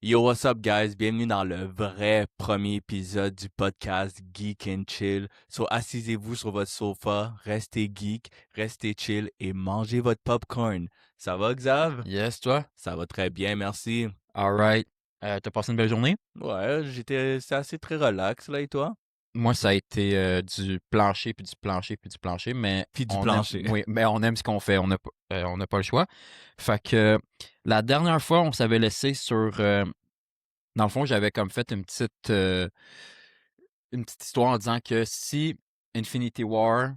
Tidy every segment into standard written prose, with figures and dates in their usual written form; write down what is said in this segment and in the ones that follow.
Yo, what's up, guys? Bienvenue dans le vrai premier épisode du podcast Geek and Chill. So, assisez-vous sur votre sofa, restez geek, restez chill et mangez votre popcorn. Ça va, Xav? Yes, toi? Ça va très bien, merci. Alright. T'as passé une belle journée? Ouais, c'est assez très relax, là, et toi? Moi, ça a été du plancher, puis du plancher, puis du plancher, mais Puis du on aime, plancher. oui, mais on aime ce qu'on fait. On n'a pas le choix. Fait que la dernière fois, on s'avait laissé sur. Dans le fond, j'avais comme fait une petite histoire en disant que si Infinity War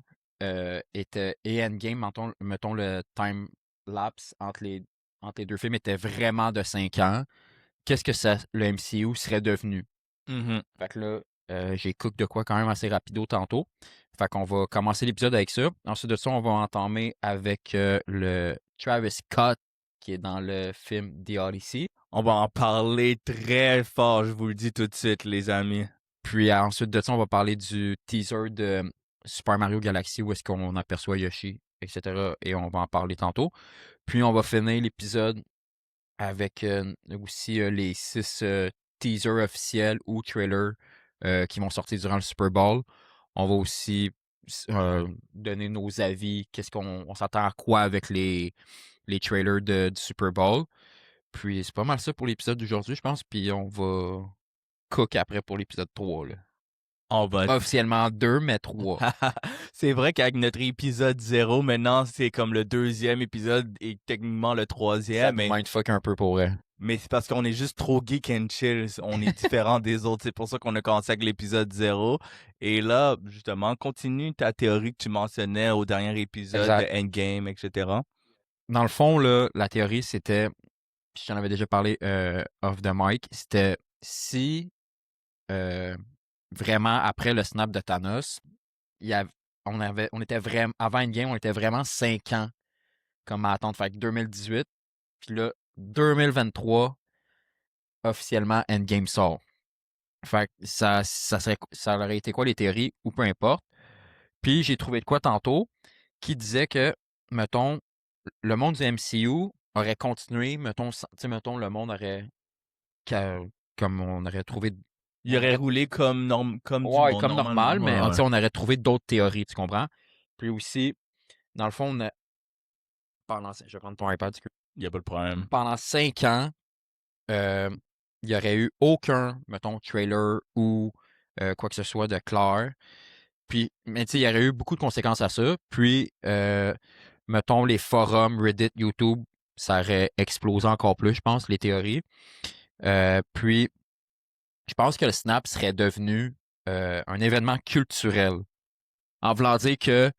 était et Endgame, mettons le time lapse entre les deux films était vraiment de 5 ans, qu'est-ce que le MCU serait devenu? Mhm. Fait que là, j'ai cook de quoi quand même assez rapido tantôt. Fait qu'on va commencer l'épisode avec ça. Ensuite de ça, on va entamer avec le Travis Scott qui est dans le film The Odyssey. On va en parler très fort, je vous le dis tout de suite, les amis. Puis ensuite de ça, on va parler du teaser de Super Mario Galaxy où est-ce qu'on aperçoit Yoshi, etc. Et on va en parler tantôt. Puis on va finir l'épisode avec aussi les 6 teasers officiels ou trailers qui vont sortir durant le Super Bowl. On va aussi donner nos avis, qu'est-ce qu'on s'attend à quoi avec les trailers du Super Bowl. Puis c'est pas mal ça pour l'épisode d'aujourd'hui, je pense. Puis on va cook après pour l'épisode 3. Là. On va Officiellement 2, mais 3. C'est vrai qu'avec notre épisode 0, maintenant, c'est comme le deuxième épisode et techniquement le Ça troisième, nous mindfuck un peu pour vrai. mais c'est parce qu'on est juste trop geek and chill. On est différent des autres. C'est pour ça qu'on a commencé avec l'épisode 0. Et là, justement, continue ta théorie que tu mentionnais au dernier épisode de Exact. Endgame, etc. Dans le fond, là, la théorie, c'était, puis j'en avais déjà parlé off the mic, c'était si euh, vraiment après le snap de Thanos, il y avait, on était vraiment, avant Endgame, on était vraiment 5 ans comme à attendre. Fait que 2018, puis là, 2023, officiellement, Endgame sort. Fait que ça aurait été quoi les théories, ou peu importe. Puis j'ai trouvé de quoi tantôt qui disait que, mettons, le monde du MCU aurait continué, mettons, tu sais, mettons, le monde aurait, comme on aurait trouvé, Il on aurait aurait, roulé comme du ouais, monde, comme normalement. normal, mais Ouais, tu ouais. sais, on aurait trouvé d'autres théories, tu comprends? Puis aussi, dans le fond, je vais prendre ton iPad, Il n'y a pas de problème. pendant 5 ans, euh, il n'y aurait eu aucun, mettons, trailer ou quoi que ce soit de clair. Puis, mais tu sais, il y aurait eu beaucoup de conséquences à ça. Puis, mettons, les forums, Reddit, YouTube, ça aurait explosé encore plus, je pense, les théories. Puis, je pense que le Snap serait devenu un événement culturel. En voulant dire que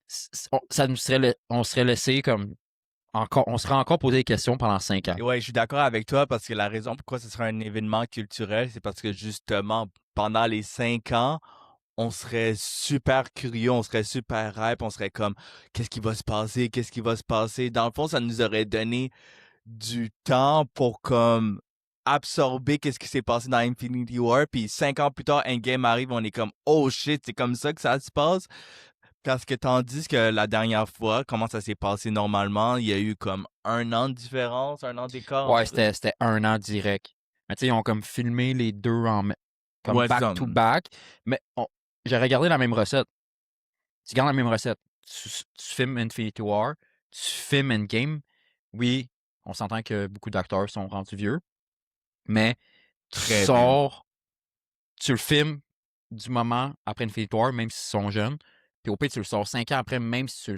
ça nous serait, on serait laissé comme encore, on serait encore posé des questions pendant 5 ans. Et ouais, je suis d'accord avec toi parce que la raison pourquoi ce serait un événement culturel, c'est parce que justement, pendant les 5 ans, on serait super curieux, on serait super hype, on serait comme, qu'est-ce qui va se passer, qu'est-ce qui va se passer. Dans le fond, ça nous aurait donné du temps pour comme absorber qu'est-ce qui s'est passé dans Infinity War, puis 5 ans plus tard, Endgame arrive, on est comme, oh shit, c'est comme ça que ça se passe. Parce que tandis que la dernière fois, comment ça s'est passé normalement, il y a eu comme 1 an de différence, 1 an d'écart Ouais, entre... c'était 1 an direct. Mais tu sais, ils ont comme filmé les deux comme Ouais, c'est ça. back-to-back. Mais j'ai regardé la même recette. Tu gardes la même recette. Tu filmes Infinity War, tu filmes Endgame. Oui, on s'entend que beaucoup d'acteurs sont rendus vieux, mais tu Très vieux. sors, tu le filmes du moment après Infinity War, même s'ils sont jeunes, puis au pire, tu le sors 5 ans après, même si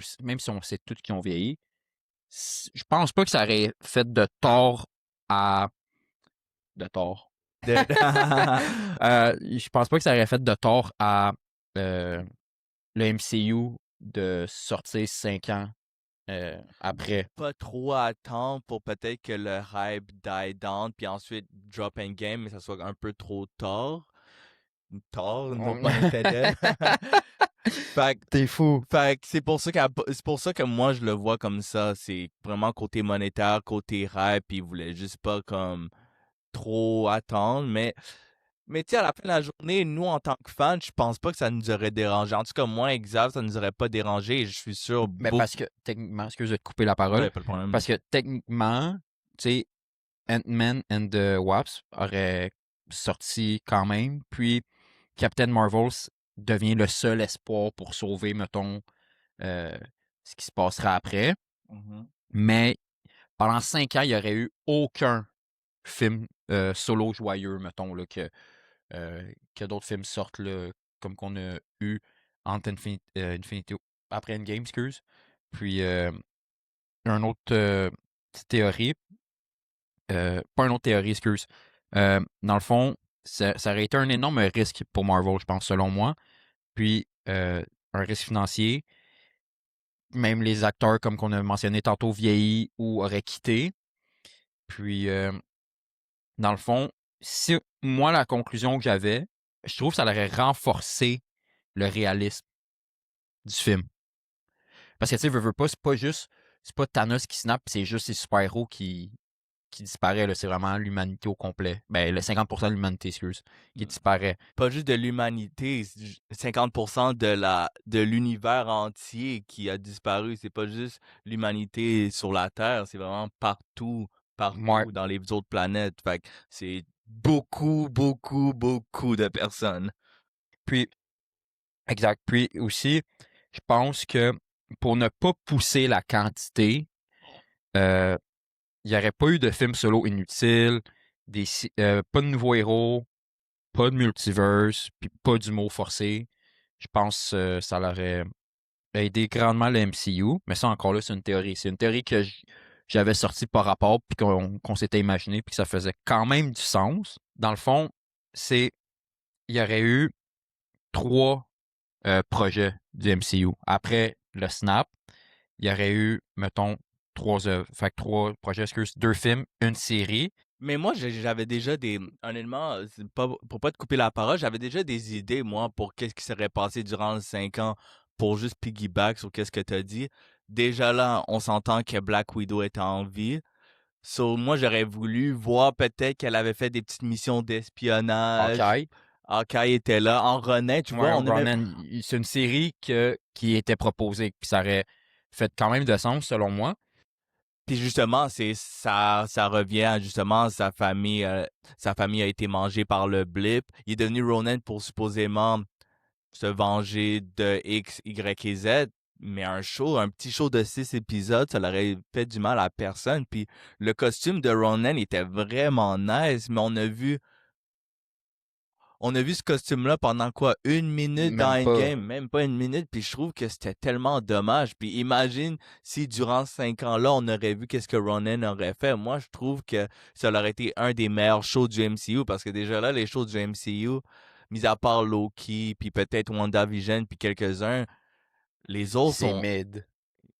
on sait tous qu'ils ont vieilli. Je pense pas que ça aurait fait de tort à... De tort. De- Je pense pas que ça aurait fait de tort à euh, le MCU de sortir 5 ans après. Pas trop attendre pour peut-être que le hype die down, puis ensuite drop Endgame, mais ça soit un peu trop tard. Tard, non pas intended. Fait que T'es fou. Fait que c'est pour ça que moi je le vois comme ça. C'est vraiment côté monétaire, côté rap, puis ils voulaient juste pas comme trop attendre. Mais tu sais, à la fin de la journée, nous en tant que fans, je pense pas que ça nous aurait dérangé. En tout cas, moi, Xav, ça nous aurait pas dérangé. Et je suis sûr Mais beaucoup. parce que techniquement, excuse de te couper la parole, Ouais, pas de problème. parce que techniquement, tu sais, Ant-Man and the Wasp aurait sorti quand même. Puis Captain Marvel devient le seul espoir pour sauver, mettons, euh, ce qui se passera après. Mhm. Mais pendant 5 ans, il n'y aurait eu aucun film solo joyeux, mettons, là, que d'autres films sortent, là, comme qu'on a eu entre Infinity, après Endgame, excuse. Puis, un autre petite théorie, pas une autre théorie, excuse. Dans le fond, ça aurait été un énorme risque pour Marvel, je pense, selon moi. Puis, un risque financier. Même les acteurs, comme qu'on a mentionné tantôt, vieillis ou auraient quitté. Puis, dans le fond, si moi, la conclusion que j'avais, je trouve que ça aurait renforcé le réalisme du film. Parce que, tu sais, veux pas, c'est pas Thanos qui snap, c'est juste les super-héros qui disparaît, là. C'est vraiment l'humanité au complet. Ben, le 50% de l'humanité, excuse, qui disparaît. Pas juste de l'humanité, 50% de l'univers entier qui a disparu. C'est pas juste l'humanité sur la Terre, c'est vraiment partout, Ouais. partout dans les autres planètes. Fait que c'est beaucoup, beaucoup, beaucoup de personnes. Puis, exact. Puis aussi, je pense que pour ne pas pousser la quantité, il n'y aurait pas eu de film solo inutile, pas de nouveaux héros, pas de multiverse, puis pas d'humour forcé. Je pense que ça l'aurait aidé grandement le MCU, mais ça encore là, c'est une théorie. C'est une théorie que j'avais sortie par rapport, puis qu'on s'était imaginé, puis que ça faisait quand même du sens. Dans le fond, c'est il y aurait eu 3 projets du MCU. Après le Snap, il y aurait eu, mettons, 3 œuvres. Fait que 3 projets, excuse, 2 films, une série. Mais moi, j'avais déjà honnêtement, c'est pas, pour pas te couper la parole, j'avais déjà des idées, moi, pour qu'est-ce qui serait passé durant les 5 ans, pour juste piggyback sur qu'est-ce que t'as dit. Déjà là, on s'entend que Black Widow était en vie. So, moi, j'aurais voulu voir peut-être qu'elle avait fait des petites missions d'espionnage. Hawkeye. Hawkeye était là. En René, tu vois, Ouais, on a même... Ronan, c'est une série qui était proposée, puis ça aurait fait quand même de sens, selon moi. Puis justement, c'est ça revient à justement sa famille a été mangée par le blip. Il est devenu Ronin pour supposément se venger de X, Y et Z. Mais un petit show de 6 épisodes, ça l'aurait fait du mal à personne. Puis le costume de Ronan était vraiment nice, mais on a vu ce costume-là pendant quoi? 1 minute dans Même pas. Endgame, même pas 1 minute, puis je trouve que c'était tellement dommage. Puis imagine si durant 5 ans-là, on aurait vu qu'est-ce que Ronan aurait fait. Moi, je trouve que ça aurait été un des meilleurs shows du MCU, parce que déjà là, les shows du MCU, mis à part Loki, puis peut-être WandaVision, puis quelques-uns, les autres C'est sont mid.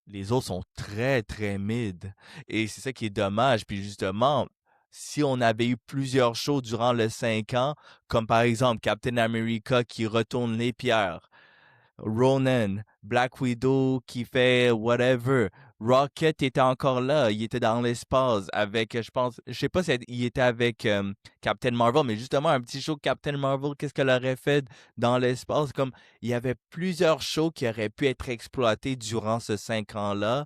les autres sont très, très mid. Et c'est ça qui est dommage. Puis justement, si on avait eu plusieurs shows durant les 5 ans, comme par exemple Captain America qui retourne les pierres, Ronan, Black Widow qui fait whatever. Rocket était encore là, il était dans l'espace avec, je sais pas s'il était avec Captain Marvel, mais justement un petit show Captain Marvel, qu'est-ce qu'elle aurait fait dans l'espace? Comme il y avait plusieurs shows qui auraient pu être exploités durant ces 5 ans-là.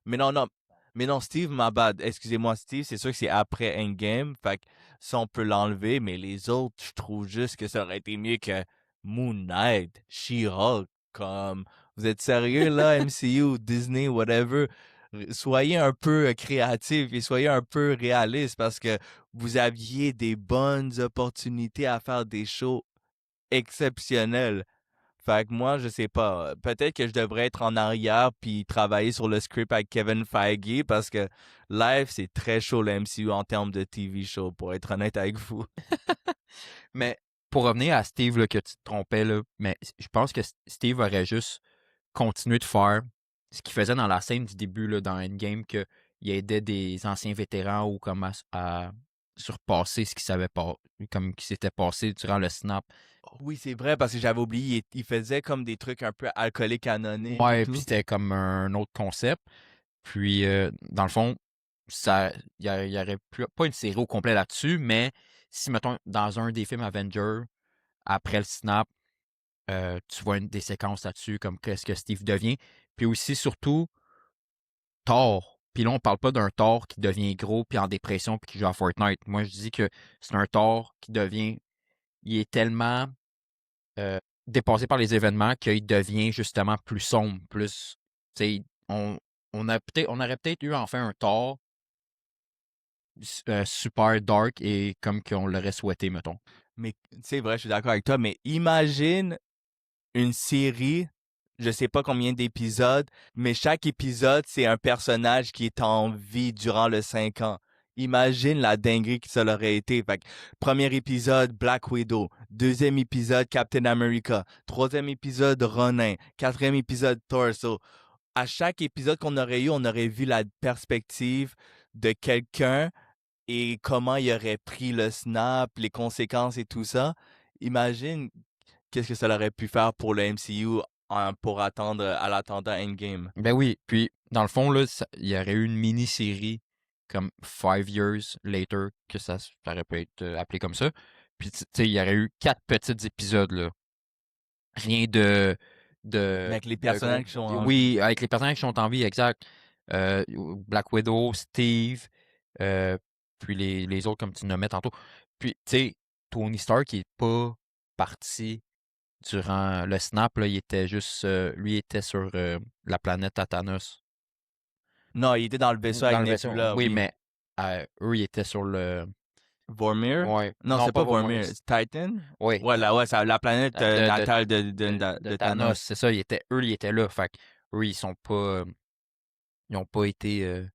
Mais non, non. Mais non, Steve, my bad. Excusez-moi, Steve. C'est sûr que c'est après Endgame. Fait que ça, on peut l'enlever. Mais les autres, je trouve juste que ça aurait été mieux que Moon Knight, She-Hulk. Comme, vous êtes sérieux là, MCU, Disney, whatever. Soyez un peu créatifs et soyez un peu réalistes parce que vous aviez des bonnes opportunités à faire des shows exceptionnels. Fait que moi, je sais pas. Peut-être que je devrais être en arrière puis travailler sur le script avec Kevin Feige parce que live, c'est très chaud le MCU en termes de TV show, pour être honnête avec vous. Mais pour revenir à Steve, là, que tu te trompais, là, mais je pense que Steve aurait juste continué de faire ce qu'il faisait dans la scène du début, là, dans Endgame, qu'il aidait des anciens vétérans ou comme à surpasser ce qui savait pas, comme qui s'était passé durant le snap. Oui, c'est vrai parce que j'avais oublié, il faisait comme des trucs un peu alcooliques anonymes et Ouais, puis tout. c'était comme un autre concept. Puis, dans le fond, il y aurait pas une série au complet là-dessus, mais si, mettons, dans un des films Avengers, après le snap, tu vois des séquences là-dessus, comme qu'est-ce que Steve devient. Puis aussi, surtout, Thor. Puis là, on parle pas d'un Thor qui devient gros puis en dépression puis qui joue à Fortnite. Moi, je dis que c'est un Thor qui devient... Il est tellement euh, dépassé par les événements qu'il devient justement plus sombre, plus... Tu sais, on aurait peut-être eu enfin un Thor super dark et comme qu'on l'aurait souhaité, mettons. Mais c'est vrai, je suis d'accord avec toi, mais imagine une série, je sais pas combien d'épisodes, mais chaque épisode, c'est un personnage qui est en vie durant le 5 ans. Imagine la dinguerie que ça aurait été. Fait que, premier épisode, Black Widow. Deuxième épisode, Captain America. Troisième épisode, Ronin. Quatrième épisode, Thor. So, à chaque épisode qu'on aurait eu, on aurait vu la perspective de quelqu'un et comment il aurait pris le snap, les conséquences et tout ça. Imagine qu'est-ce que ça aurait pu faire pour le MCU pour attendre à l'attendant Endgame. Ben oui, puis dans le fond, là, il y aurait eu une mini-série comme Five Years Later, que ça aurait pu être appelé comme ça. Puis tu sais, il y aurait eu 4 petits épisodes, là. Rien Mais avec les de gros. personnages qui sont en vie. Oui, avec les personnages qui sont en vie, exact. Black Widow, Steve, euh, puis les autres comme tu nommais tantôt. Puis, tu sais, Tony Stark, qui est pas parti durant le snap, là, il était juste, lui était sur la planète Thanos. Non, il était dans le vaisseau Dans avec le vaisseau, Nebula, oui, oui. mais eux, ils étaient sur le... Vormir? Ouais, Non, non, c'est pas pas Vormir, Vormir. C'est Titan? oui, Ouais, là, ouais, c'est la planète natale de de Thanos, Thanos. c'est ça, eux, ils étaient là, fait que eux, ils ont pas été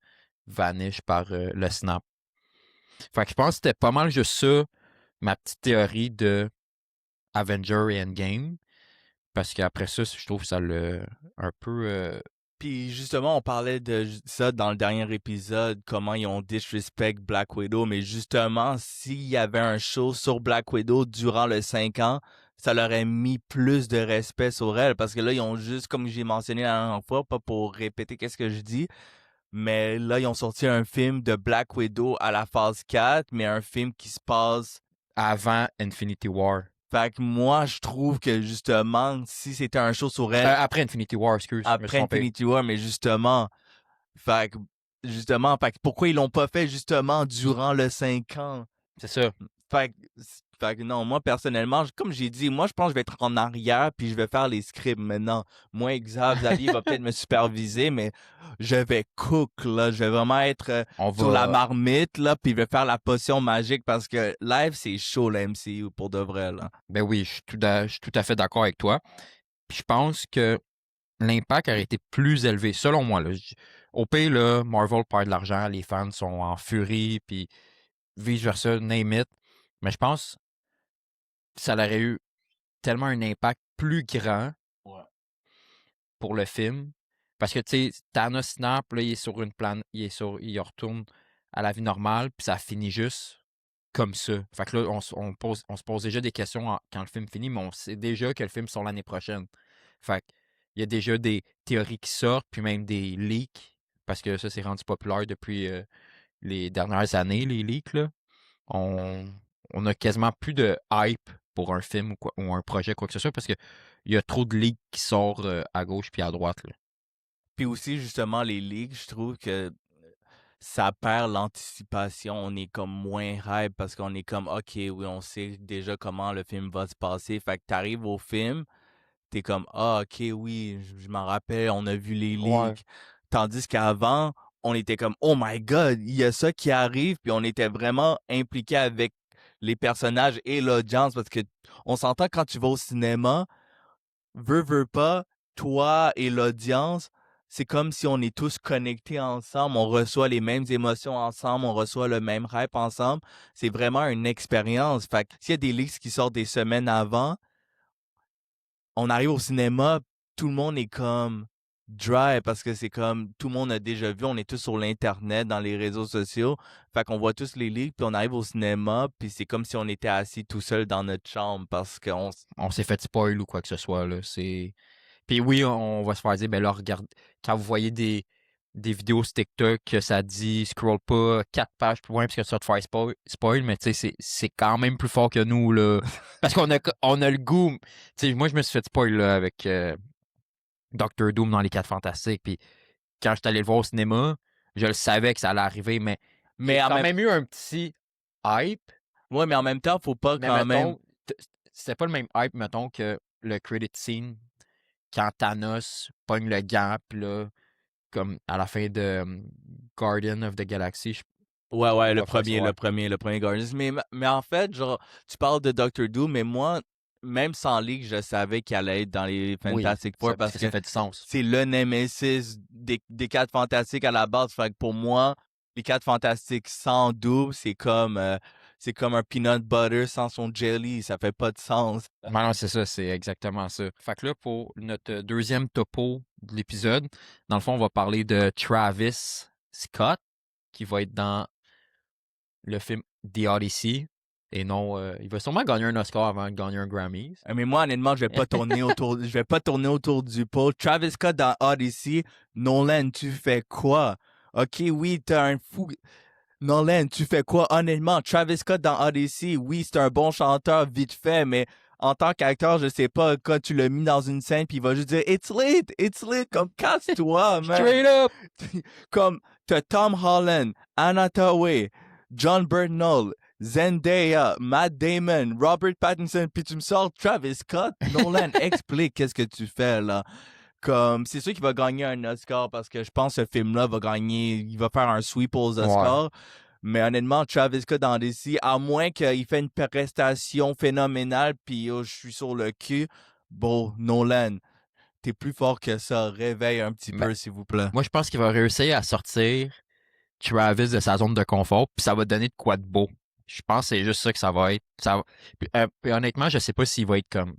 vanish par le snap. Fait que je pense que c'était pas mal juste ça, ma petite théorie de Avenger et Endgame, parce qu'après ça, je trouve que ça l'a un peu... Puis justement, on parlait de ça dans le dernier épisode, comment ils ont disrespect Black Widow, mais justement, s'il y avait un show sur Black Widow durant le 5 ans, ça leur aurait mis plus de respect sur elle, parce que là, ils ont juste, comme j'ai mentionné la dernière fois, pas pour répéter qu'est-ce que je dis, mais là, ils ont sorti un film de Black Widow à la phase 4, mais un film qui se passe. avant Infinity War. Fait que moi, je trouve que justement, si c'était un show sur elle Après Infinity War, excuse, je me suis après trompé. Infinity War, mais justement, fait que, fait que pourquoi ils l'ont pas fait justement durant le 5 ans? C'est ça. Fait que, fait que non, moi personnellement, comme j'ai dit, moi je pense que je vais être en arrière puis je vais faire les scripts maintenant. Moi, Xavier va peut-être me superviser, mais je vais cook là, je vais vraiment être On sur la va... marmite là, puis je vais faire la potion magique parce que live c'est chaud la MCU pour de vrai là. Ben oui, je suis tout à fait d'accord avec toi. Puis je pense que l'impact aurait été plus élevé, selon moi. Là. Au pire, là, Marvel perd de l'argent, les fans sont en furie, puis vice-versa, name it. Mais je pense que ça aurait eu tellement un impact plus grand Ouais. pour le film. Parce que, tu sais, Thanos Snap, là, il est sur une planète, il retourne à la vie normale, puis ça finit juste comme ça. Fait que là, on se pose déjà des questions quand le film finit, mais on sait déjà que le film sort l'année prochaine. Fait que, il y a déjà des théories qui sortent, puis même des leaks, parce que ça s'est rendu populaire depuis les dernières années, les leaks, là. On, on a quasiment plus de hype pour un film ou un projet, quoi que ce soit, parce que il y a trop de leaks qui sortent à gauche puis à droite, là. Puis aussi justement les ligues, je trouve que ça perd l'anticipation. On est comme moins hype parce qu'on est comme, OK, oui, on sait déjà comment le film va se passer. Fait que t'arrives au film, t'es comme, ah, OK, oui, je m'en rappelle, on a vu les Ouais. leaks. Tandis qu'avant, on était comme, oh my God, il y a ça qui arrive, puis on était vraiment impliqué avec les personnages et l'audience parce que on s'entend quand tu vas au cinéma, veux pas, toi et l'audience, c'est comme si on est tous connectés ensemble, on reçoit les mêmes émotions ensemble, on reçoit le même hype ensemble. C'est vraiment une expérience. Fait que s'il y a des leaks qui sortent des semaines avant, on arrive au cinéma, tout le monde est comme dry parce que c'est comme tout le monde a déjà vu, on est tous sur l'internet, dans les réseaux sociaux. Fait qu'on voit tous les leaks, puis on arrive au cinéma, puis c'est comme si on était assis tout seul dans notre chambre parce qu'on On s'est fait spoil ou quoi que ce soit, là. Puis oui, on va se faire dire, ben là, regarde, quand vous voyez des vidéos sur TikTok que ça dit scroll pas 4 pages plus loin parce que ça va te faire spoil, mais tu sais, c'est quand même plus fort que nous, là. Parce on a le goût. Tu sais, moi, je me suis fait spoil, là, avec Doctor Doom dans Les 4 Fantastiques. Puis quand j'étais allé le voir au cinéma, je le savais que ça allait arriver, mais il y Mais a en quand même même eu un petit hype. ouais, mais en même temps, faut pas Mais quand même mettons, c'était pas le même hype, mettons, que le credit scene quand Thanos pogne le gant, pis là, comme à la fin de Guardian of the Galaxy, ouais, je ouais, sais pas quoi ça, ouais. le premier Guardians. Mais en fait, genre, tu parles de Doctor Doom, mais moi, même sans leak, je savais qu'il allait être dans les Oui, Fantastic Four parce parce que que ça fait du sens. c'est le Nemesis des quatre fantastiques à la base. Fait que pour moi, les quatre fantastiques sans Doom, c'est comme un peanut butter sans son jelly. Ça fait pas de sens. Non, c'est ça, c'est exactement ça. Fait que là, pour notre deuxième topo de l'épisode, dans le fond, on va parler de Travis Scott, qui va être dans le film The Odyssey. Et non, il va sûrement gagner un Oscar avant de gagner un Grammy. Mais moi, honnêtement, je vais pas tourner autour du pot. Travis Scott dans Odyssey, Nolan, tu fais quoi? Ok, oui, t'es un fou. Nolan, tu fais quoi? Honnêtement, Travis Scott dans Odyssey, oui, c'est un bon chanteur vite fait, mais en tant qu'acteur, je sais pas, quand tu l'as mis dans une scène, puis il va juste dire It's lit, comme casse-toi, man. Straight up! Comme, t'as Tom Holland, Anna Thaoué, John Bernal, Zendaya, Matt Damon, Robert Pattinson, puis tu me sors Travis Scott. Nolan, explique qu'est-ce que tu fais, là. Comme, c'est sûr qu'il va gagner un Oscar parce que je pense que ce film-là va gagner, il va faire un sweep aux Oscars. Ouais. Mais honnêtement, Travis Scott dans DC, à moins qu'il fait une prestation phénoménale, puis je suis sur le cul, bon, Nolan, t'es plus fort que ça. Réveille un petit Ben, peu, s'il vous plaît. moi, je pense qu'il va réussir à sortir Travis de sa zone de confort, puis ça va donner de quoi de beau. Je pense que c'est juste ça que ça va être. Puis honnêtement, je sais pas s'il va être comme. Tu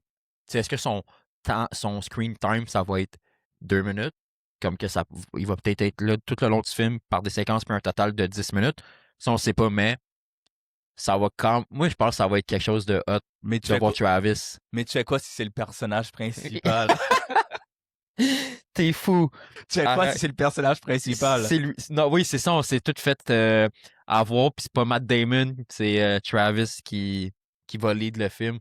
sais, est-ce que son screen time, ça va être 2 minutes? Comme que ça. Il va peut-être être là tout le long du film par des séquences, puis un total de 10 minutes. Ça, on sait pas, mais ça va quand. Moi, je pense que ça va être quelque chose de hot Mais tu de fais voir quoi, Travis. mais tu fais quoi si c'est le personnage principal? T'es fou! Tu fais quoi si Arrête. c'est le personnage principal? C'est lui. Non, oui, c'est ça. On s'est tout fait avoir. Puis c'est pas Matt Damon, c'est Travis qui va lead le film,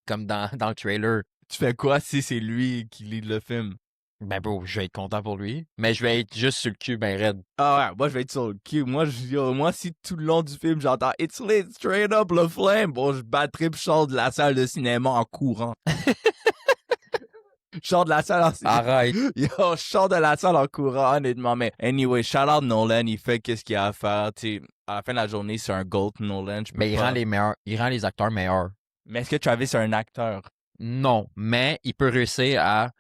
comme dans le trailer. Tu fais quoi si c'est lui qui lit le film? Ben, bro, je vais être content pour lui. Mais je vais être juste sur le cul, ben raide. Ah ouais, moi je vais être sur le cul. Moi si tout le long du film j'entends It's lit, straight up le flame, bon je battrai pis je sors de la salle de cinéma en courant. Je sors de la salle en Arrête. Yo, je sors de la salle en courant, honnêtement. Mais anyway, shout out Nolan, il fait qu'est-ce qu'il a à faire. T'sais, à la fin de la journée, c'est un GOAT Nolan. Je peux Mais il rend pas. les meilleurs. Il rend les acteurs meilleurs. Mais est-ce que Travis est un acteur? Non, mais il peut réussir à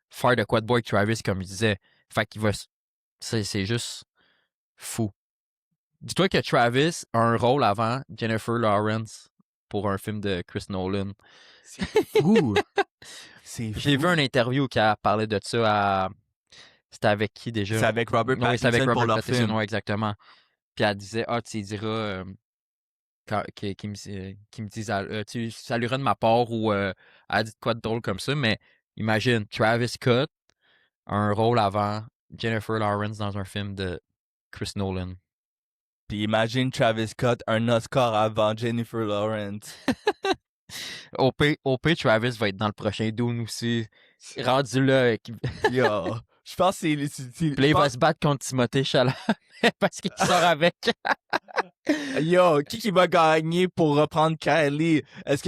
faire de quoi de beau avec Travis, comme il disait. Fait qu'il va. C'est juste fou. Dis-toi que Travis a un rôle avant Jennifer Lawrence pour un film de Chris Nolan. C'est fou. C'est J'ai vu fou. une interview qui a parlé de ça à. C'était avec qui déjà? C'est avec Robert Oui, c'est avec Pattinson pour Robert leur Pattinson, film. ouais, exactement. Puis elle disait, ah, tu diras qui me disent, tu salueras de ma part ou elle a dit de quoi de drôle comme ça, mais imagine, Travis Scott a un rôle avant Jennifer Lawrence dans un film de Chris Nolan. Puis imagine Travis Scott un Oscar avant Jennifer Lawrence. OP Travis va être dans le prochain Dune aussi. Rendu là, Yo, je pense que puis là, il va se battre contre Timothée Chalamet parce qu'il sort avec. Yo, qui va gagner pour reprendre Kylie? Est-ce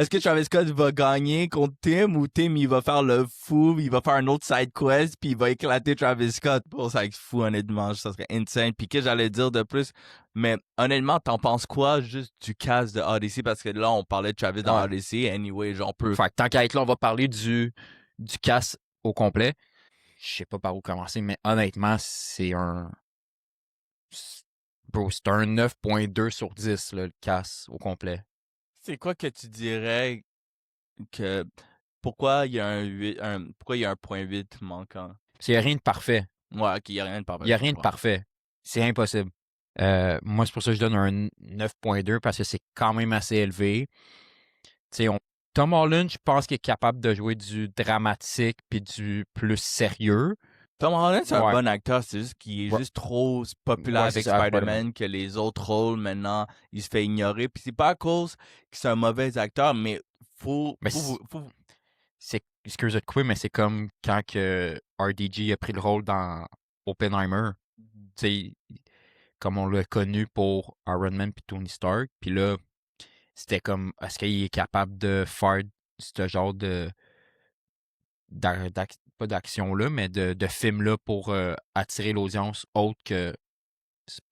que Travis Scott va gagner contre Tim ou Tim il va faire le fou, il va faire un autre side quest puis il va éclater Travis Scott? Bon, ça serait fou honnêtement, ça serait insane. Puis qu'est-ce que j'allais dire de plus? Mais honnêtement, t'en penses quoi juste du cast de Odyssey? Parce que là, on parlait de Travis dans Ouais. Odyssey. Anyway, j'en peux. Fait que tant qu'à être là, on va parler du cast au complet. Je sais pas par où commencer, mais honnêtement, Bro, c'est un 9.2 sur 10, là, le cast au complet. C'est quoi que tu dirais que pourquoi il y a pourquoi il y a un point 8 manquant? Il n'y a rien de parfait. Ouais, ok, il y a rien de parfait. Il n'y a rien de parfait. C'est impossible. Moi, c'est pour ça que je donne un 9.2 parce que c'est quand même assez élevé. Tom Holland, je pense qu'il est capable de jouer du dramatique puis du plus sérieux. Tom Holland, c'est un Ouais. bon acteur, c'est juste qu'il est Ouais. juste trop populaire Ouais, avec c'est ça, Spider-Man que les autres rôles, maintenant, il se fait ignorer. Puis c'est pas à cause que c'est un mauvais acteur, mais Mais excuse de couper, mais c'est comme quand que RDG a pris le rôle dans Oppenheimer. sais, comme on l'a connu pour Iron Man puis Tony Stark. Puis là, c'était comme, est-ce qu'il est capable de faire ce genre de pas d'action-là, mais de film-là pour attirer l'audience autre que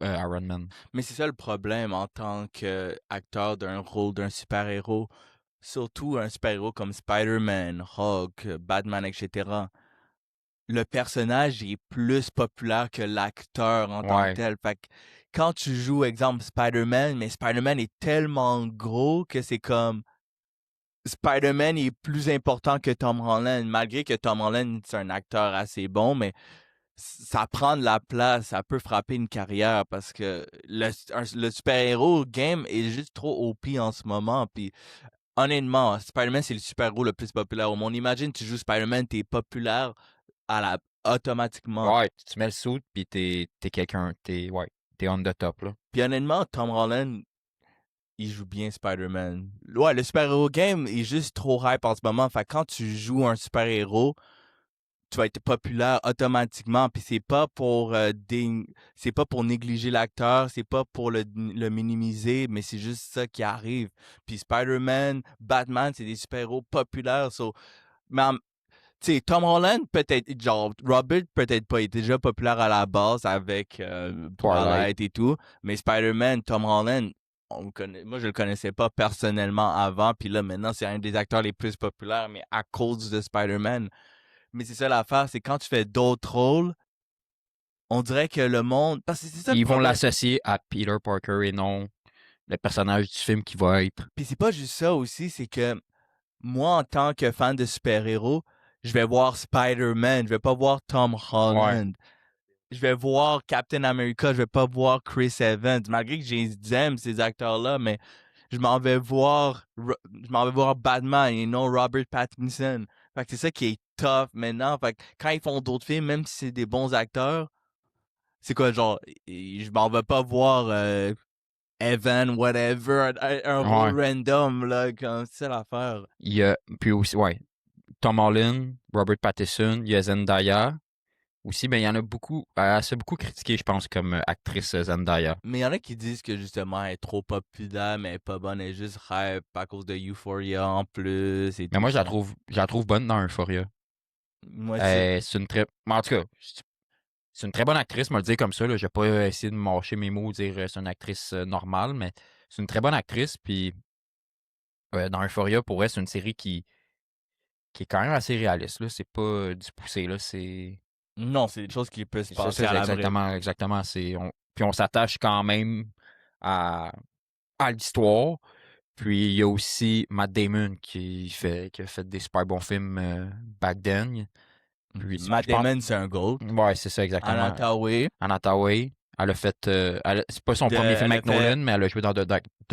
Iron Man. Mais c'est ça le problème en tant qu'acteur d'un rôle d'un super-héros. Surtout un super-héros comme Spider-Man, Hulk, Batman, etc. Le personnage est plus populaire que l'acteur en tant que Ouais, tel. Fait que quand tu joues, exemple, Spider-Man, mais Spider-Man est tellement gros que c'est comme Spider-Man est plus important que Tom Holland, malgré que Tom Holland c'est un acteur assez bon, mais ça prend de la place, ça peut frapper une carrière parce que le super-héros game est juste trop OP en ce moment. Puis honnêtement, Spider-Man c'est le super-héros le plus populaire au monde. Imagine tu joues Spider-Man, t'es populaire automatiquement. ouais, tu mets le suit puis t'es quelqu'un, ouais, t'es on the top là. Puis honnêtement, Tom Holland, il joue bien Spider-Man. Ouais, le super-héros game est juste trop hype en ce moment. Fait que quand tu joues un super-héros, tu vas être populaire automatiquement. Puis c'est pas pour négliger l'acteur, c'est pas pour le minimiser, mais c'est juste ça qui arrive. Puis Spider-Man, Batman, c'est des super-héros populaires. Mais tu sais, Tom Holland, peut-être, genre, Robert, peut-être pas, il était déjà populaire à la base avec Twilight. Twilight et tout. Mais Spider-Man, Tom Holland, moi, je le connaissais pas personnellement avant. Puis là, maintenant, c'est un des acteurs les plus populaires, mais à cause de Spider-Man. Mais c'est ça l'affaire, c'est quand tu fais d'autres rôles, on dirait que le monde. Parce que c'est ça le Ils vont problème. l'associer à Peter Parker et non le personnage du film qui va être. Puis c'est pas juste ça aussi, c'est que moi, en tant que fan de super-héros, je vais voir Spider-Man, je vais pas voir Tom Ouais. Holland. Je vais voir Captain America, je vais pas voir Chris Evans. Malgré que j'aime ces acteurs-là, mais je m'en vais voir Batman et non Robert Pattinson. Fait que c'est ça qui est tough maintenant. Fait que quand ils font d'autres films, même si c'est des bons acteurs, c'est quoi, genre, je m'en vais pas voir Evan, whatever, un Ouais. rôle random, là, comme c'est ça l'affaire. Il y a, puis aussi, ouais, Tom Holland, Robert Pattinson, il y a Zendaya. Aussi, ben, il y en a beaucoup, elle s'est beaucoup critiquée, je pense, comme actrice Zendaya. Mais il y en a qui disent que justement, elle est trop populaire, mais elle est pas bonne, elle est juste hype à cause de Euphoria en plus et Mais tout moi, ça. je la trouve bonne dans Euphoria. Moi, c'est. C'est une très, mais en tout cas, c'est une très bonne actrice, me le dire comme ça, là. Je vais pas essayer de mâcher mes mots, dire c'est une actrice normale, mais c'est une très bonne actrice, puis dans Euphoria, pour elle, c'est une série qui est quand même assez réaliste, là. C'est pas du poussé, là. Non, c'est des choses qui peuvent se C'est passer ça, à la vraie vie. exactement. Puis on s'attache quand même à, à l'histoire. Puis il y a aussi Matt Damon qui a fait des super bons films back then. Puis Matt je pense. Damon, c'est un GOAT. Ouais, c'est ça, Anna exactement. Thaoué, Anna Thaoué, elle a fait. C'est pas son premier film elle a avec fait. Nolan, mais elle a joué dans The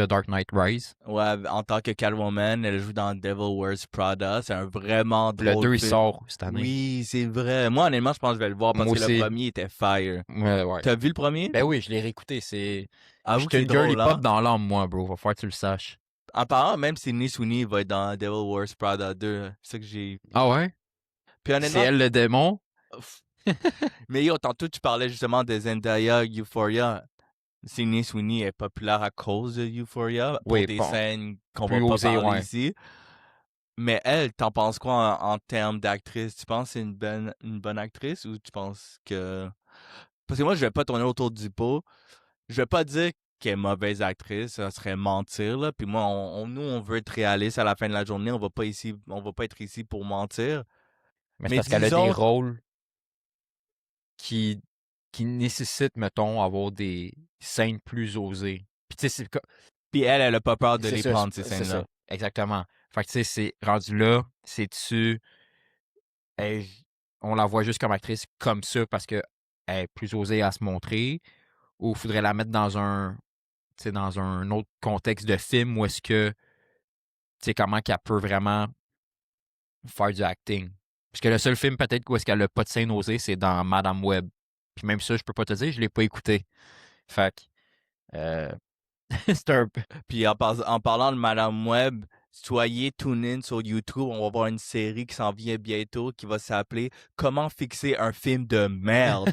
Dark Knight Rise. Ouais, en tant que Catwoman, elle joue dans Devil Wears Prada. C'est un vraiment Le drôle 2, il film. sort cette année. Oui, c'est vrai. Moi, honnêtement, je pense que je vais le voir parce Moi que le aussi. premier était fire. Ouais. T'as vu le premier? Ben oui, je l'ai réécouté. Avoue que J'étais c'est une girly drôle, pop hein? dans l'âme, moi, bro. Va falloir que tu le saches. En parlant, même Sydney Sweeney va être dans Devil Wears Prada 2. C'est ça que j'ai. Ah ouais? Puis C'est honnêtement, elle le démon? pff, mais yo, tantôt tu parlais justement de Zendaya, Euphoria. Sydney Sweeney est populaire à cause de Euphoria pour Oui, des bon. scènes qu'on va Plus pas osé, parler ouais. ici. Mais elle, t'en penses quoi en termes d'actrice? Tu penses que c'est une bonne actrice ou tu penses que... Parce que moi, je vais pas tourner autour du pot. Je vais pas dire qu'elle est mauvaise actrice, ça serait mentir, là. Puis moi, nous, on veut être réaliste à la fin de la journée. On va pas être ici pour mentir. Mais c'est Mais parce qu'elle a des disons, rôles qui, qui nécessitent, mettons, avoir des scènes plus osées. Puis tu sais, puis elle a pas peur de c'est les ça, prendre, ces c'est ça. scènes-là. Exactement. Fait que tu sais, c'est rendu là, c'est-tu. elle- on la voit juste comme actrice comme ça parce qu'elle est plus osée à se montrer, ou faudrait la mettre tu sais, dans un autre contexte de film où est-ce que, tu sais, comment qu'elle peut vraiment faire du acting. Parce que le seul film peut-être où est-ce qu'elle a pas de scène osée, c'est dans Madame Web. Puis même ça, je peux pas te dire, je l'ai pas écouté. Fait que, c'est un peu. Puis en parlant de Madame Web, soyez tune in sur YouTube. On va voir une série qui s'en vient bientôt qui va s'appeler Comment fixer un film de merde.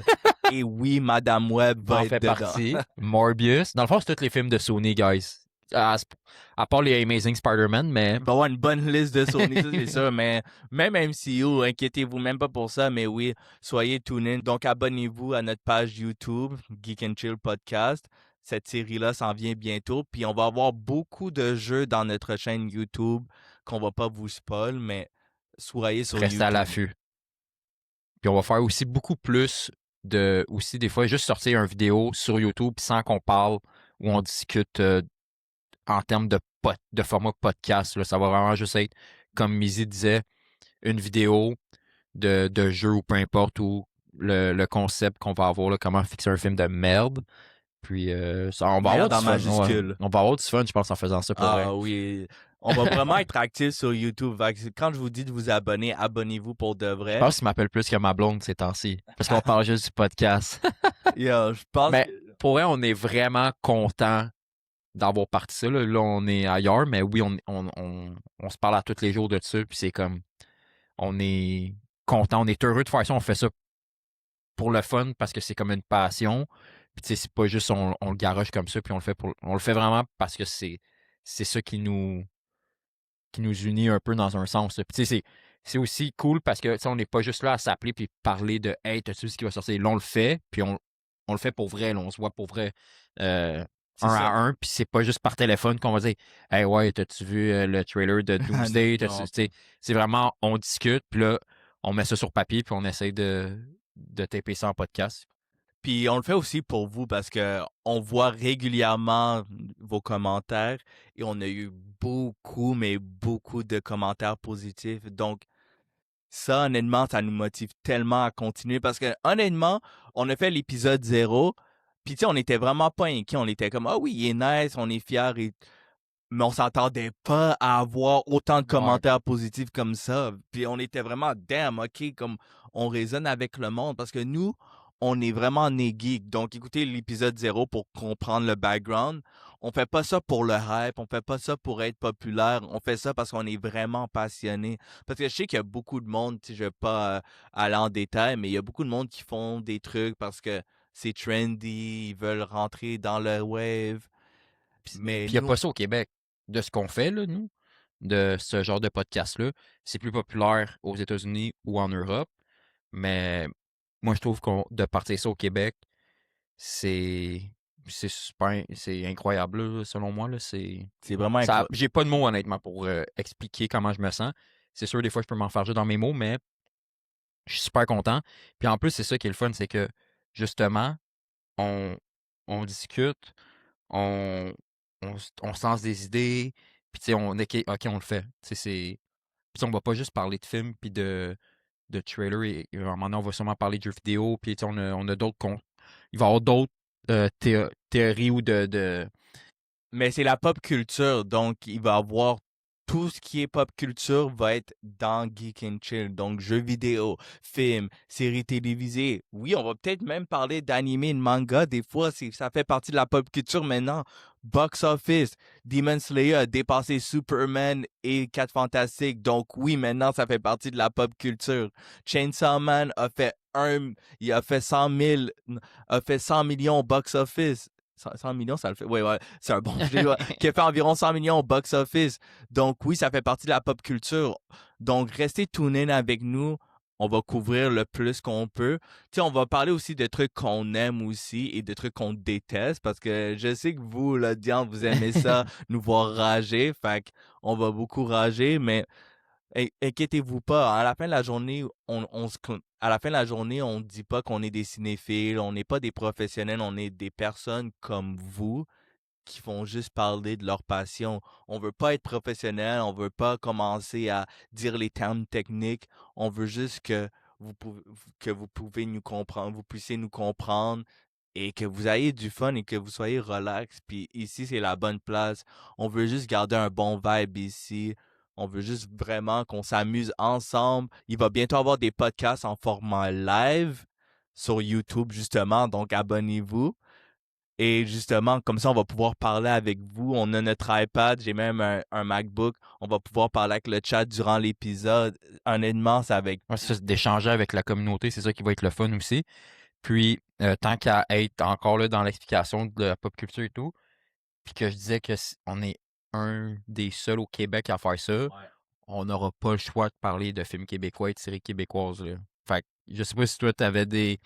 Et oui, Madame Web va en être fait dedans. partie. Morbius. Dans le fond, c'est tous les films de Sony, guys. À part les Amazing Spider-Man, mais... Il va y avoir une bonne liste de Sony, ça c'est sûr, mais même MCU, inquiétez-vous même pas pour ça, mais oui, soyez tunés. Donc abonnez-vous à notre page YouTube, Geek and Chill Podcast. Cette série-là s'en vient bientôt, puis on va avoir beaucoup de jeux dans notre chaîne YouTube qu'on va pas vous spoil, mais soyez sur Restez à YouTube. l'affût. Puis on va faire aussi beaucoup plus de... Aussi, des fois, juste sortir une vidéo sur YouTube sans qu'on parle ou on discute en termes de format podcast. Là. Ça va vraiment juste être, comme Mizzy disait, une vidéo de jeu ou peu importe, ou le concept qu'on va avoir, là, comment fixer un film de merde. Puis on va avoir Merde du en fun. majuscule. On va avoir du fun, je pense, en faisant ça pour vrai. Ah oui, on va vraiment être actifs sur YouTube. Fait que quand je vous dis de vous abonner, abonnez-vous pour de Je vrai. pense qu'il m'appelle plus que ma blonde ces temps-ci. Parce qu'on parle juste du podcast. Yo, je pense Mais que... pour vrai, on est vraiment content d'avoir parti ça. Là, on est ailleurs, mais oui, on se parle à tous les jours de ça. Puis c'est comme, on est content, on est heureux de faire ça. On fait ça pour le fun parce que c'est comme une passion. Puis tu sais, c'est pas juste on le garoche comme ça, puis on le fait vraiment parce que c'est ça qui nous unit un peu dans un sens. Puis tu sais, c'est aussi cool parce que tu sais, on n'est pas juste là à s'appeler puis parler de hey, t'as-tu vu ce qui va sortir? Là, on le fait, puis on le fait pour vrai, là, on se voit pour vrai C'est un ça. à un, puis c'est pas juste par téléphone qu'on va dire hey ouais, t'as-tu vu le trailer de Doomsday? Non. Tu sais, c'est vraiment on discute, puis là, on met ça sur papier, puis on essaie de taper ça en podcast. Puis on le fait aussi pour vous parce que on voit régulièrement vos commentaires et on a eu beaucoup, mais beaucoup de commentaires positifs. Donc, ça, honnêtement, ça nous motive tellement à continuer parce que, honnêtement, on a fait l'épisode 0. Puis, tu sais, on était vraiment pas inquiets. On était comme, ah oui, il est nice, on est fiers. Mais on s'attendait pas à avoir autant de Ouais. commentaires positifs comme ça. Puis on était vraiment damn, ok, comme on résonne avec le monde parce que nous, on est vraiment nés geeks. Donc écoutez l'épisode 0 pour comprendre le background. On fait pas ça pour le hype, on fait pas ça pour être populaire, on fait ça parce qu'on est vraiment passionné. Parce que je sais qu'il y a beaucoup de monde, tu sais, je vais pas aller en détail, mais il y a beaucoup de monde qui font des trucs parce que c'est trendy, ils veulent rentrer dans le wave. Mais Puis il n'y a nous, pas ça au Québec. De ce qu'on fait, là, nous, de ce genre de podcast-là, c'est plus populaire aux États-Unis ou en Europe. Mais moi, je trouve qu'on de partir ça au Québec, c'est c'est super, c'est incroyable, là, selon moi. Là, c'est vraiment ça, incroyable. j'ai pas de mots, honnêtement, pour expliquer comment je me sens. C'est sûr, des fois, je peux m'enfarger dans mes mots, mais je suis super content. Puis en plus, c'est ça qui est le fun, c'est que, justement, on, on discute, on, on se lance des idées, puis tu sais, OK, on le fait. Tu sais, puis on va pas juste parler de films, puis de trailers, et à un moment donné, on va sûrement parler de jeux vidéo, puis tu sais, on a d'autres... Il va y avoir d'autres théories ou de... Mais c'est la pop culture, donc il va y avoir tout ce qui est pop culture va être dans Geek and Chill. Donc jeux vidéo, films, séries télévisées. Oui, on va peut-être même parler d'anime, de manga. Des fois, ça fait partie de la pop culture maintenant. Box Office, Demon Slayer a dépassé Superman et 4 Fantastiques. Donc oui, maintenant, ça fait partie de la pop culture. Chainsaw Man il a fait 100 000, a fait 100 millions au box office. 100 millions, ça le fait. Ouais, c'est un bon jeu. Ouais, qui a fait environ 100 millions au box-office. Donc, oui, ça fait partie de la pop culture. Donc, restez tunés avec nous. On va couvrir le plus qu'on peut. Tu sais, on va parler aussi de trucs qu'on aime aussi et de trucs qu'on déteste parce que je sais que vous, l'audience, vous aimez ça, nous voir rager. Fait qu'on va beaucoup rager, mais inquiétez-vous pas, à la fin de la journée, à la fin de la journée, on ne dit pas qu'on est des cinéphiles, on n'est pas des professionnels, on est des personnes comme vous qui font juste parler de leur passion. On veut pas être professionnel, on veut pas commencer à dire les termes techniques, on veut juste que vous pouvez nous comprendre, vous puissiez nous comprendre et que vous ayez du fun et que vous soyez relax. Puis ici, c'est la bonne place. On veut juste garder un bon vibe ici. On veut juste vraiment qu'on s'amuse ensemble. Il va bientôt avoir des podcasts en format live sur YouTube, justement. Donc, abonnez-vous. Et justement, comme ça, on va pouvoir parler avec vous. On a notre iPad, j'ai même un MacBook. On va pouvoir parler avec le chat durant l'épisode. Honnêtement, c'est avec... D'échanger avec la communauté, c'est ça qui va être le fun aussi. Puis, tant qu'à être encore là dans l'explication de la pop culture et tout, puis que je disais que on est un des seuls au Québec à faire ça, Ouais. on n'aura pas le choix de parler de films québécois et de séries québécoises, là. Fait que, je sais pas si toi, t'avais des,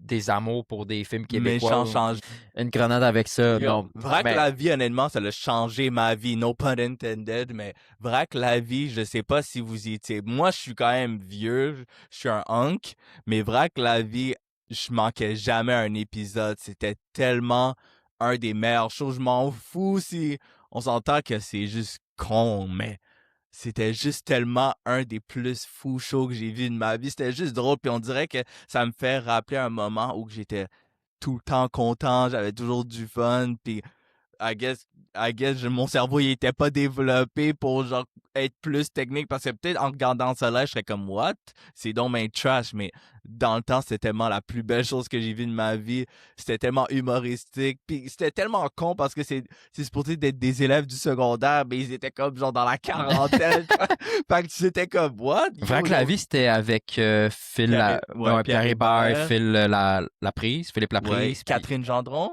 des amours pour des films québécois Méchant ou change. une grenade avec ça. Yo, Non, vrai que mais la vie, honnêtement, ça a changé ma vie. No pun intended, mais vrai que la vie, je sais pas si vous y étiez. Moi, je suis quand même vieux, je suis un hunk, mais vrai que la vie, je manquais jamais un épisode. C'était tellement un des meilleurs shows. Je m'en fous si on s'entend que c'est juste con, mais c'était juste tellement un des plus fous shows que j'ai vu de ma vie. C'était juste drôle, puis on dirait que ça me fait rappeler un moment où j'étais tout le temps content, j'avais toujours du fun, puis mon cerveau il était pas développé pour genre être plus technique parce que peut-être en regardant ça là, je serais comme what? C'est donc ben trash, mais dans le temps, c'était tellement la plus belle chose que j'ai vue de ma vie. C'était tellement humoristique, puis c'était tellement con parce que c'est supposé d'être des élèves du secondaire, mais ils étaient comme genre dans la quarantaine. Fait que c'était comme what? Vrai Yo, que la vie, c'était avec Phil, Pierre Pierre Hébert, Hébert, Phil Philippe ouais, Laprise, puis Catherine Gendron,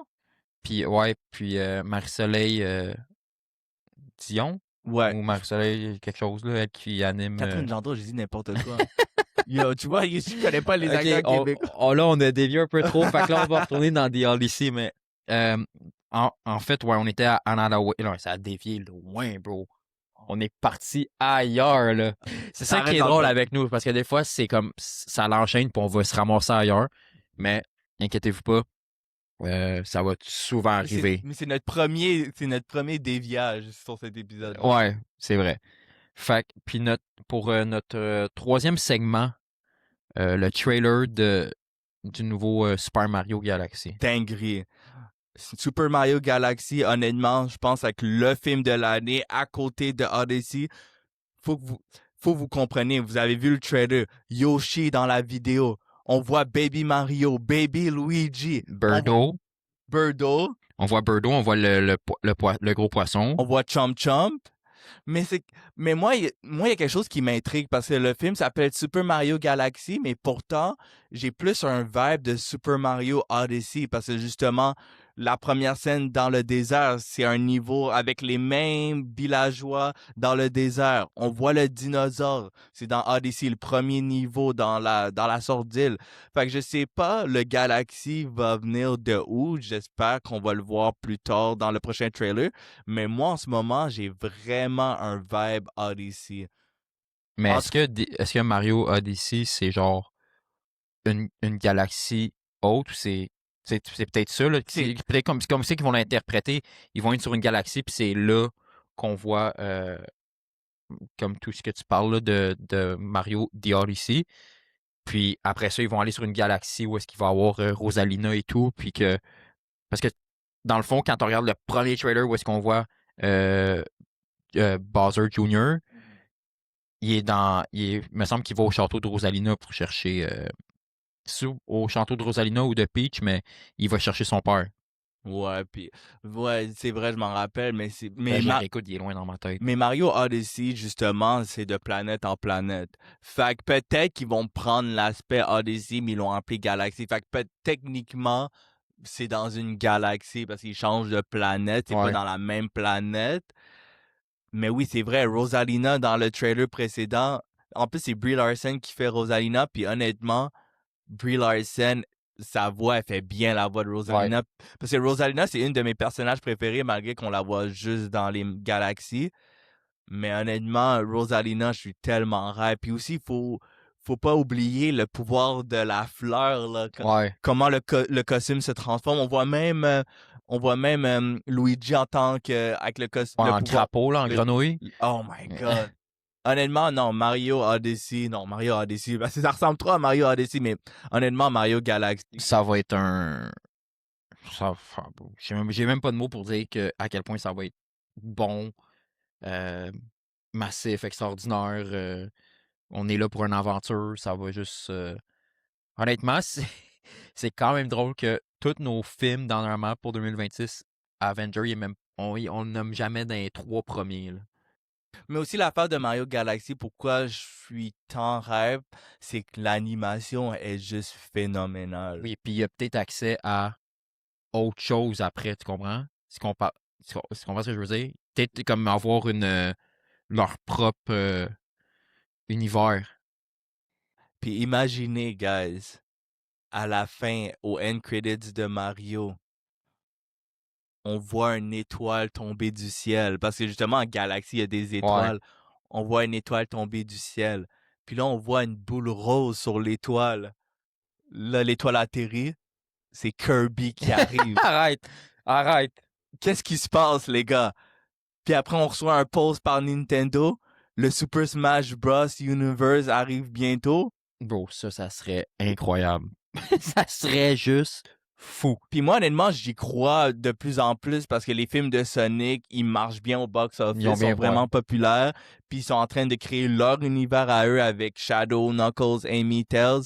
puis Marie-Soleil Dion, ouais. ou Marie-Soleil quelque chose, là, elle qui anime. Catherine Gendron, j'ai dit n'importe quoi. Yo, tu vois, je connais pas les Ok, acteurs québécois. là, on a dévié un peu trop, fait que là, on va retourner dans The Odyssey, mais euh, en fait, ouais, on était à Another. Non, ça a dévié loin, bro. On est parti ailleurs, là. C'est ça qui T'arrêtes est drôle encore. avec nous, parce que des fois, c'est comme ça l'enchaîne, puis on va se ramasser ailleurs. Mais inquiétez-vous pas, ça va souvent arriver. Mais c'est notre premier déviage sur cet épisode-là. Ouais, c'est vrai. Fait que, puis pour notre troisième segment, le trailer du nouveau Super Mario Galaxy. Dinguerie. Super Mario Galaxy, honnêtement, je pense avec le film de l'année à côté de Odyssey. Faut que vous, faut que vous compreniez. Vous avez vu le trailer. Yoshi dans la vidéo. On voit Baby Mario, Baby Luigi. On voit Birdo, Birdo. on voit Birdo, on voit le gros poisson. On voit Chomp Chomp. Mais c'est mais moi il y a quelque chose qui m'intrigue parce que le film s'appelle Super Mario Galaxy mais pourtant j'ai plus un vibe de Super Mario Odyssey parce que justement la première scène dans le désert, c'est un niveau avec les mêmes villageois dans le désert. On voit le dinosaure, c'est dans Odyssey le premier niveau dans la sorte d'île. Fait que je sais pas le Galaxy va venir de où, j'espère qu'on va le voir plus tard dans le prochain trailer. Mais moi, en ce moment, j'ai vraiment un vibe Odyssey. Mais En est-ce tout que, est-ce que Mario Odyssey, c'est genre une galaxie haute ou c'est peut-être ça, là. c'est Peut-être comme ça qu'ils vont l'interpréter. Ils vont être sur une galaxie, puis c'est là qu'on voit, comme tout ce que tu parles là, de Mario The Odyssey. Puis après ça, ils vont aller sur une galaxie où est-ce qu'il va y avoir Rosalina et tout. Puis que. Parce que dans le fond, quand on regarde le premier trailer où est-ce qu'on voit euh, Bowser Jr., il me semble qu'il va au château de Rosalina pour chercher. Au château de Rosalina ou de Peach, mais il va chercher son père. ouais, puis ouais, c'est vrai, je m'en rappelle, Ben, je le réécoute, il est loin dans ma tête. mais Mario Odyssey, justement, c'est de planète en planète. Fait que peut-être qu'ils vont prendre l'aspect Odyssey, mais ils l'ont appelé Galaxy. Fait que techniquement, c'est dans une galaxie parce qu'ils changent de planète, c'est pas Ouais. dans la même planète. Mais oui, c'est vrai, Rosalina dans le trailer précédent, en plus c'est Brie Larson qui fait Rosalina, puis honnêtement, Brie Larson, sa voix, elle fait bien la voix de Ouais. Rosalina. Parce que Rosalina, c'est une de mes personnages préférés, malgré qu'on la voit juste dans les galaxies. Mais honnêtement, Rosalina, je suis tellement rêve. Puis aussi, faut pas oublier le pouvoir de la fleur, là. Ouais. Comment le costume se transforme. On voit même Luigi en tant que, avec Ouais, le en pouvoir. crapaud, là, en le- grenouille. oh my god. Honnêtement, non, Mario Odyssey, non, Mario Odyssey, parce que ça ressemble trop à Mario Odyssey, mais honnêtement, Mario Galaxy. Ça va être un. J'ai même pas de mots pour dire à quel point ça va être bon, euh, massif, extraordinaire. On est là pour une aventure. Ça va juste. Honnêtement, c'est quand même drôle que tous nos films dernièrement pour 2026, Avenger, on le nomme jamais dans les trois premiers, là. Mais aussi l'affaire de Mario Galaxy, pourquoi je suis tant rêve, c'est que l'animation est juste phénoménale. Oui, puis il y a peut-être accès à autre chose après, tu comprends? Tu comprends ce que je veux dire? Peut-être comme avoir leur propre univers. Puis imaginez, guys, à la fin, au end credits de Mario, on voit une étoile tomber du ciel. Parce que justement, en galaxie, il y a des Ouais. étoiles. On voit une étoile tomber du ciel. Puis là, on voit une boule rose sur l'étoile. Là, l'étoile atterrit. C'est Kirby qui arrive. Arrête! Arrête! Qu'est-ce qui se passe, les gars? Puis après, on reçoit un post par Nintendo. Le Super Smash Bros. Universe arrive bientôt. Bro, ça serait incroyable. Ça serait juste fou. Puis moi, honnêtement, j'y crois de plus en plus parce que les films de Sonic, ils marchent bien au box-office, Ils ont bien, sont vraiment ouais. populaires. Puis ils sont en train de créer leur univers à eux avec Shadow, Knuckles, Amy, Tails.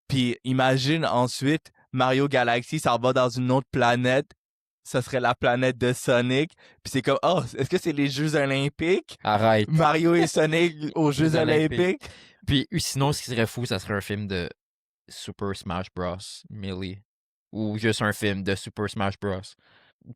Puis imagine ensuite, Mario Galaxy, ça va dans une autre planète. Ça serait la planète de Sonic. Puis c'est comme, oh, est-ce que c'est les Jeux Olympiques? Arrête. Mario et Sonic aux Jeux Jeux olympiques. Olympiques? Puis sinon, ce qui serait fou, ça serait un film de Super Smash Bros. Melee. Ou juste un film de Super Smash Bros.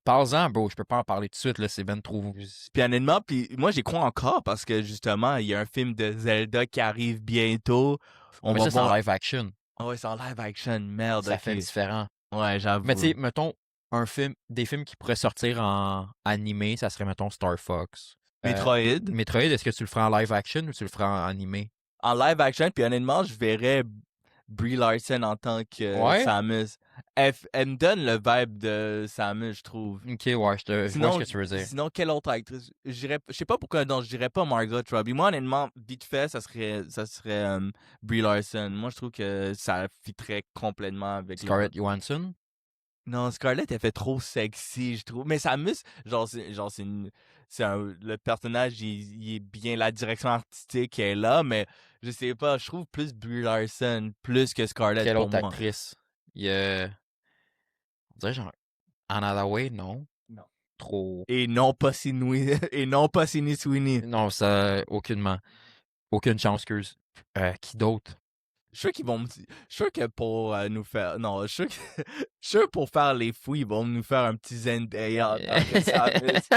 Parle-en, bro, je peux pas en parler tout de suite, là, c'est ben trop. Puis honnêtement, puis moi j'y crois encore parce que justement, il y a un film de Zelda qui arrive bientôt. On Mais va ça, c'est en voir. live action. Ah ouais, c'est en live action, merde, Ça fait ok. différent. Ouais, Mais tu j'avoue. sais, mettons, des films qui pourraient sortir en animé, ça serait, mettons, Star Fox. Metroid, Metroid, est-ce que tu le feras en live action ou tu le feras en animé? en live action, puis honnêtement, je verrais Brie Larson en tant que Ouais? Samus. Elle me donne le vibe de Samus, je trouve. Ok, ouais, je vois ce Sinon, que tu veux dire. sinon, quelle autre actrice? Je sais pas pourquoi, non, je dirais pas Margot Robbie. Moi, honnêtement, vite fait, ça serait Brie Larson. Moi, je trouve que ça fitterait complètement avec le... Scarlett Johansson? Non, Scarlett, elle fait trop sexy, je trouve. Mais Samus, le personnage, il est bien, la direction artistique est là, mais je sais pas, je trouve plus Brie Larson, plus que Scarlett Quelle pour autre moi. actrice? Il y a. On dirait genre. Anna Hathaway, non? Non. Trop. Et non pas Sydney, et non pas Sydney Sweeney. Non, ça. Aucunement. Aucune chance que. Qui d'autre? Je suis sûr qu'ils vont me... Je suis sûr que pour nous faire... Non, je suis sûr que... je suis sûr pour faire les fous, ils vont nous faire un petit Zendaya en tant que Samus.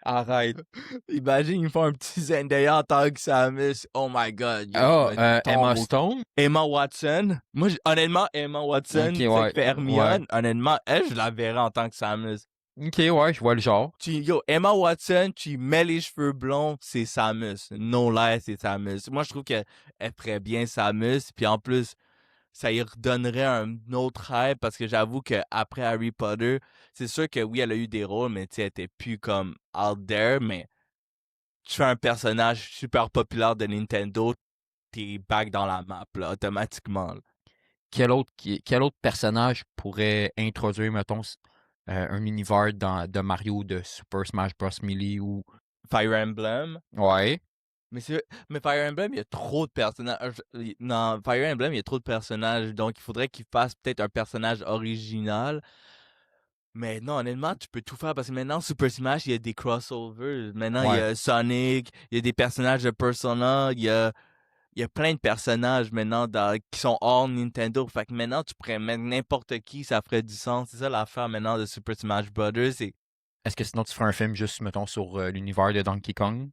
Arrête. Imagine, ils font un petit Zendaya en tant que Samus. Oh my god. Yo, Oh, Emma tombe. Stone? Emma Watson. Moi, honnêtement, Emma Watson, Ok, celle ouais. qui fait Hermione, honnêtement, elle, je la verrais en tant que Samus. Ok, ouais, je vois le genre. Emma Watson, tu mets les cheveux blonds, c'est Samus. No lie, c'est Samus. Moi, je trouve qu'elle ferait bien Samus. Puis en plus, ça y redonnerait un autre hype parce que j'avoue qu'après Harry Potter, c'est sûr que oui, elle a eu des rôles, mais tu sais, elle était plus comme out there. Mais tu fais un personnage super populaire de Nintendo, t'es back dans la map, là, automatiquement. Là. Quel autre personnage pourrait introduire, mettons, un univers de Mario de Super Smash Bros. Melee ou. Fire Emblem. Ouais. Mais Fire Emblem, il y a trop de personnages. Non, Fire Emblem, il y a trop de personnages. Donc, il faudrait qu'il fasse peut-être un personnage original. Mais non, honnêtement, tu peux tout faire parce que maintenant, Super Smash, il y a des crossovers. Maintenant, il y Ouais. a Sonic, il y a des personnages de Persona, il y a plein de personnages maintenant qui sont hors Nintendo. Fait que maintenant, tu pourrais mettre n'importe qui, ça ferait du sens. C'est ça l'affaire maintenant de Super Smash Brothers. Est-ce que sinon tu ferais un film juste, mettons, sur l'univers de Donkey Kong?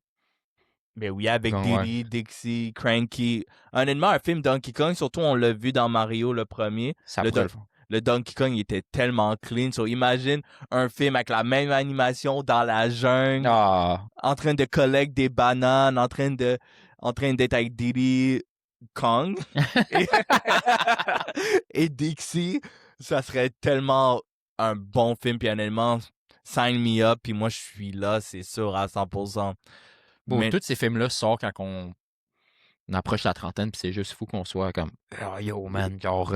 Ben oui, avec Comme, ouais. Diddy, Dixie, Cranky. Honnêtement, un film Donkey Kong, surtout on l'a vu dans Mario le premier. Ça Le, pourrait Don- le faire. le Donkey Kong il était tellement clean. So imagine un film avec la même animation dans la jungle, Ah, en train de collecter des bananes, en train d'être avec Diddy Kong et, et Dixie. Ça serait tellement un bon film. Puis honnêtement, sign me up. Puis moi, je suis là, c'est sûr, à 100%. bon, Mais tous ces films-là sortent quand on approche la trentaine, puis c'est juste fou qu'on soit comme, oh, yo, man, genre,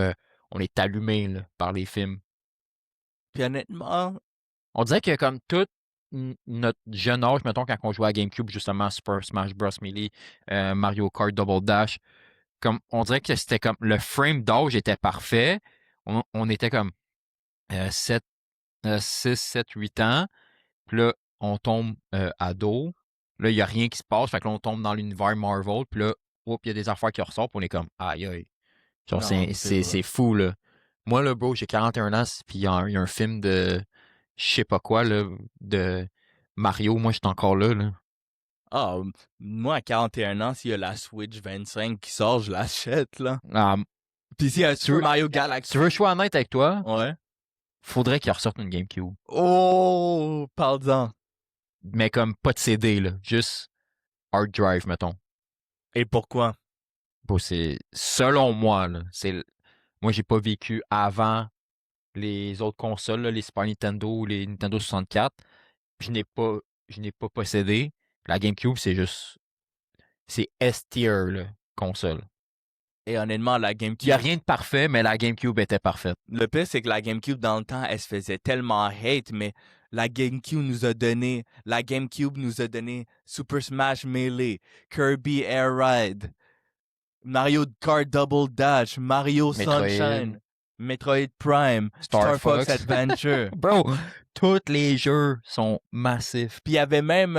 on est allumé là, par les films. puis honnêtement, On dirait que comme tout notre jeune âge, mettons, quand on jouait à GameCube, justement, Super Smash Bros. Melee, Mario Kart Double Dash, comme on dirait que c'était comme le frame d'âge était parfait. On était comme 7, 6, 7, 8 ans. Puis là, on tombe à dos. Là, il n'y a rien qui se passe. Fait que là, on tombe dans l'univers Marvel. Puis là, il y a des affaires qui ressortent. Puis on est comme, aïe, aïe. Genre, Non, c'est vrai. c'est fou, là. Moi, là, bro, j'ai 41 ans. Puis il y a un film de je sais pas quoi, là, de Mario. Moi, je suis encore là, là. Ah, moi, à 41 ans, s'il y a la Switch 25 qui sort, je l'achète, là. Ah, Puis s'il y a un tu Super veux, Mario tu Galaxy. veux que je sois honnête avec toi? Ouais. Faudrait qu'il ressorte une GameCube. Oh, parle-en. Mais comme pas de CD, là. Juste hard drive, mettons. Et pourquoi? Bon, c'est selon moi, là. Moi, j'ai pas vécu avant les autres consoles, là, les Super Nintendo ou les Nintendo 64. Puis je n'ai pas possédé. La GameCube, c'est S-tier, là, console. Et honnêtement, la Il y a GameCube, rien de parfait, mais la GameCube était parfaite. le pire, c'est que la GameCube, dans le temps, elle se faisait tellement hate, mais la GameCube nous a donné Super Smash Melee, Kirby Air Ride, Mario Kart Double Dash, Mario Metroid, Sunshine, Metroid Prime, Star Star Fox Fox. Adventure. Bro, tous les jeux sont massifs. Puis il y avait même,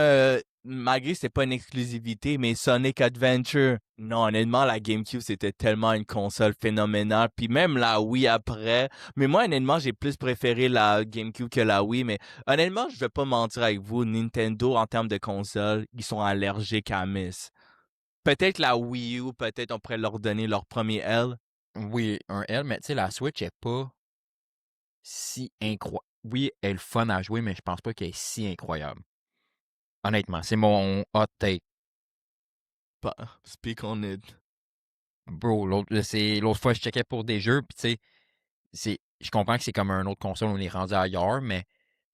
malgré que c'était pas une exclusivité, mais Sonic Adventure. Non, honnêtement, la GameCube, c'était tellement une console phénoménale. Puis même la Wii après. Mais moi, honnêtement, j'ai plus préféré la GameCube que la Wii. Mais honnêtement, je vais pas mentir avec vous, Nintendo, en termes de console, ils sont allergiques à Miss. Peut-être la Wii U, peut-être on pourrait leur donner leur premier L. Oui, un L, mais tu sais, la Switch est pas si incroyable. Oui, elle est le fun à jouer, mais je pense pas qu'elle est si incroyable. Honnêtement, c'est mon hot take. Speak on it. Bro, l'autre fois, je checkais pour des jeux, puis tu sais, je comprends que c'est comme un autre console, on est rendu ailleurs, mais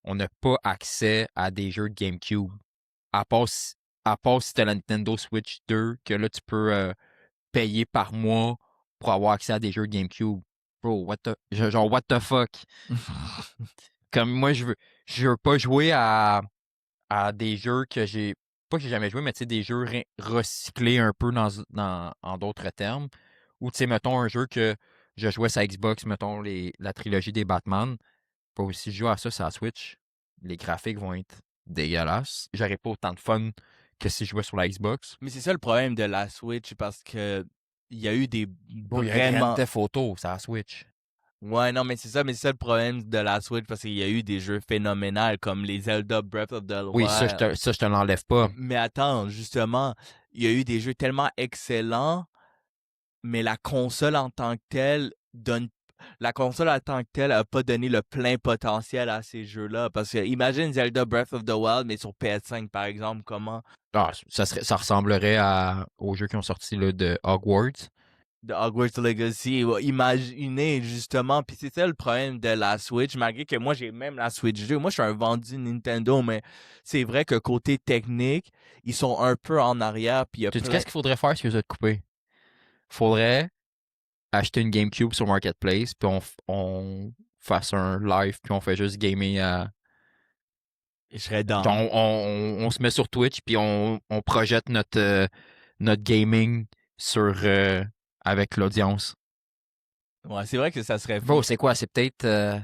on n'a pas accès à des jeux de GameCube. À part si, à part si t'as la Nintendo Switch 2, que là, tu peux payer par mois pour avoir accès à des jeux de GameCube. Bro, what the fuck? Comme moi, je veux pas jouer à des jeux que pas que j'ai jamais joué, mais tu sais, des jeux recyclés un peu en d'autres termes. Ou tu sais, mettons un jeu que je jouais sur Xbox, mettons la trilogie des Batman. Pas aussi jouer à ça sur la Switch. Les graphiques vont être dégueulasses. J'aurais pas autant de fun que si je jouais sur la Xbox. Mais c'est ça le problème de la Switch parce que il y a eu des Bro, il y a Grand vraiment. Theft Auto sur la Switch. Ouais, non, mais c'est ça le problème de la Switch parce qu'il y a eu des jeux phénoménaux comme les Zelda Breath of the Oui, Wild. ça, je te l'enlève pas. Mais attends, justement, il y a eu des jeux tellement excellents, mais la console en tant que telle a pas donné le plein potentiel à ces jeux-là. Parce que imagine Zelda Breath of the Wild, mais sur PS5, par exemple, comment Ah, ça ressemblerait aux jeux qui ont sorti là, de Hogwarts. de Hogwarts Legacy, imaginez justement, puis c'est ça le problème de la Switch, malgré que moi j'ai même la Switch 2, moi je suis un vendu Nintendo, mais c'est vrai que côté technique, ils sont un peu en arrière, puis il y a Tu sais, plein... qu'est-ce qu'il faudrait faire si vous êtes coupé? Faudrait acheter une GameCube sur Marketplace, puis on fasse un live, puis on fait juste gamer à. Je serais Genre, down. on se met sur Twitch, puis on projette notre gaming avec l'audience. Ouais, c'est vrai que ça serait Bro, fou. c'est quoi? C'est peut-être.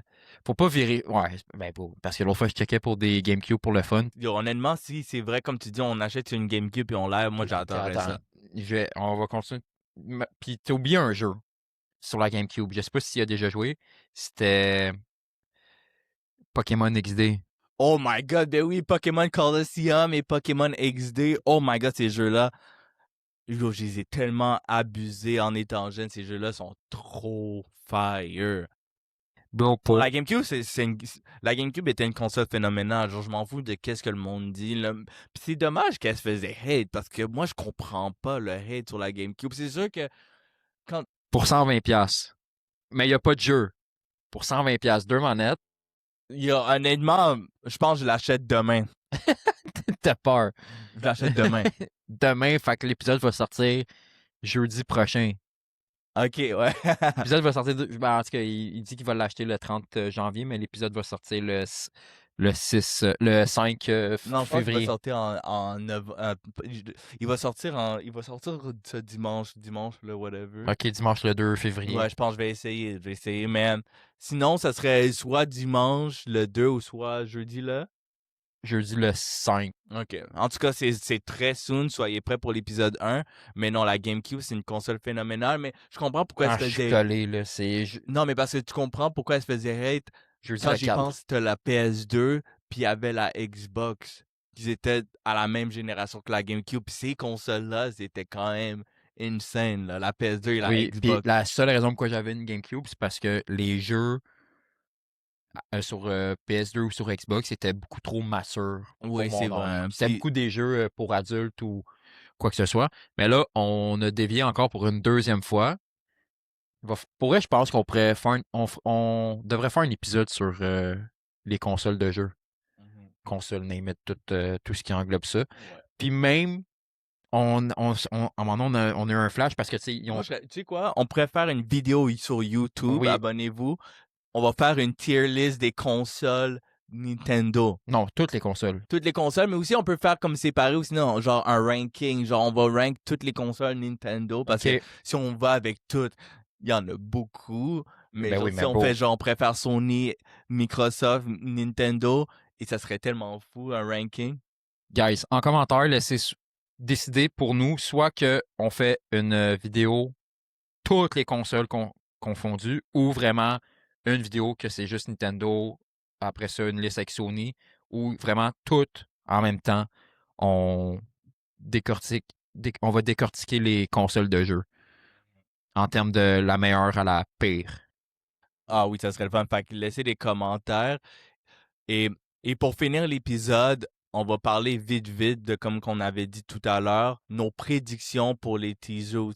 Faut pas virer. Ouais, ben, bro, parce que l'autre fois, je checkais pour des GameCube pour le fun. Yo, honnêtement, si c'est vrai, comme tu dis, on achète une GameCube et on lève, moi j'adorerais Attends, ça. on va continuer. Puis t'as oublié un jeu sur la GameCube. Je sais pas si tu y as déjà joué. C'était Pokémon XD. Oh my god, ben oui, Pokémon Colosseum et Pokémon XD, oh my god, ces jeux-là, yo, je les ai tellement abusés en étant jeune, ces jeux-là sont trop fire. Bro, Pour la GameCube, la GameCube était une console phénoménale. Genre, je m'en fous de qu'est-ce que le monde dit, là. Puis c'est dommage qu'elle se faisait hate parce que moi, je comprends pas le hate sur la GameCube. C'est sûr que quand pour 120$. Mais il n'y a pas de jeu. Pour 120$, deux manettes, honnêtement, je pense que je l'achète demain. t'as peur. Je l'achète demain. Demain, fait que l'épisode va sortir jeudi prochain. Ok, ouais. L'épisode va sortir. En tout cas, il dit qu'il va l'acheter le 30 janvier, mais l'épisode va sortir le 6, le 5 Non, je pense qu'il va février. sortir il va sortir ce dimanche, là, whatever. Ok, dimanche le 2 février. Ouais, je pense que je vais essayer, mais sinon, ça serait soit dimanche, le 2 ou soit jeudi, là. jeudi le 5. OK. En tout cas, c'est très soon. Soyez prêts pour l'épisode 1. Mais non, la GameCube, c'est une console phénoménale. Mais je comprends pourquoi elle Ah, se je suis faisait... collé, là. C'est Non, mais parce que tu comprends pourquoi elle se faisait hate. jeudi Quand le j'y 4. pense, t'as la PS2, puis il y avait la Xbox. Ils étaient à la même génération que la GameCube. Puis ces consoles-là, c'était quand même insane, là. La PS2 et la Oui, puis Xbox. la seule raison pourquoi j'avais une GameCube, c'est parce que les jeux sur PS2 ou sur Xbox étaient beaucoup trop matures pour Oui, c'est mon âge. vrai. C'était Puis, beaucoup des jeux pour adultes ou quoi que ce soit. Mais là, on a dévié encore pour une deuxième fois. Pour vrai, je pense qu'on pourrait faire on devrait faire un épisode sur les consoles de jeux. Mhm. Consoles, name it, tout ce qui englobe ça. Ouais. Puis même, à un moment donné, on a eu un flash parce que, tu sais, ils ont... Tu sais quoi? On pourrait faire une vidéo sur YouTube. Oui, Abonnez-vous. On va faire une tier list des consoles Nintendo. non, toutes les consoles. Toutes les consoles, mais aussi on peut faire comme séparé ou sinon, genre un ranking. Genre, on va rank toutes les consoles Nintendo parce que OK. si on va avec toutes, il y en a beaucoup. Mais Ben genre, oui, si mais on bro, fait genre, on préfère Sony, Microsoft, Nintendo, et ça serait tellement fou un ranking. guys, en commentaire, laissez décider pour nous, soit que on fait une vidéo toutes les consoles confondues, ou vraiment une vidéo que c'est juste Nintendo, après ça une liste avec Sony, ou vraiment toutes en même temps, on on va décortiquer les consoles de jeu en termes de la meilleure à la pire. Ah oui, ça serait le fun. Fait que laissez des commentaires. Et, et pour finir l'épisode, on va parler vite vite de comme qu'on avait dit tout à l'heure, nos prédictions pour les teasers.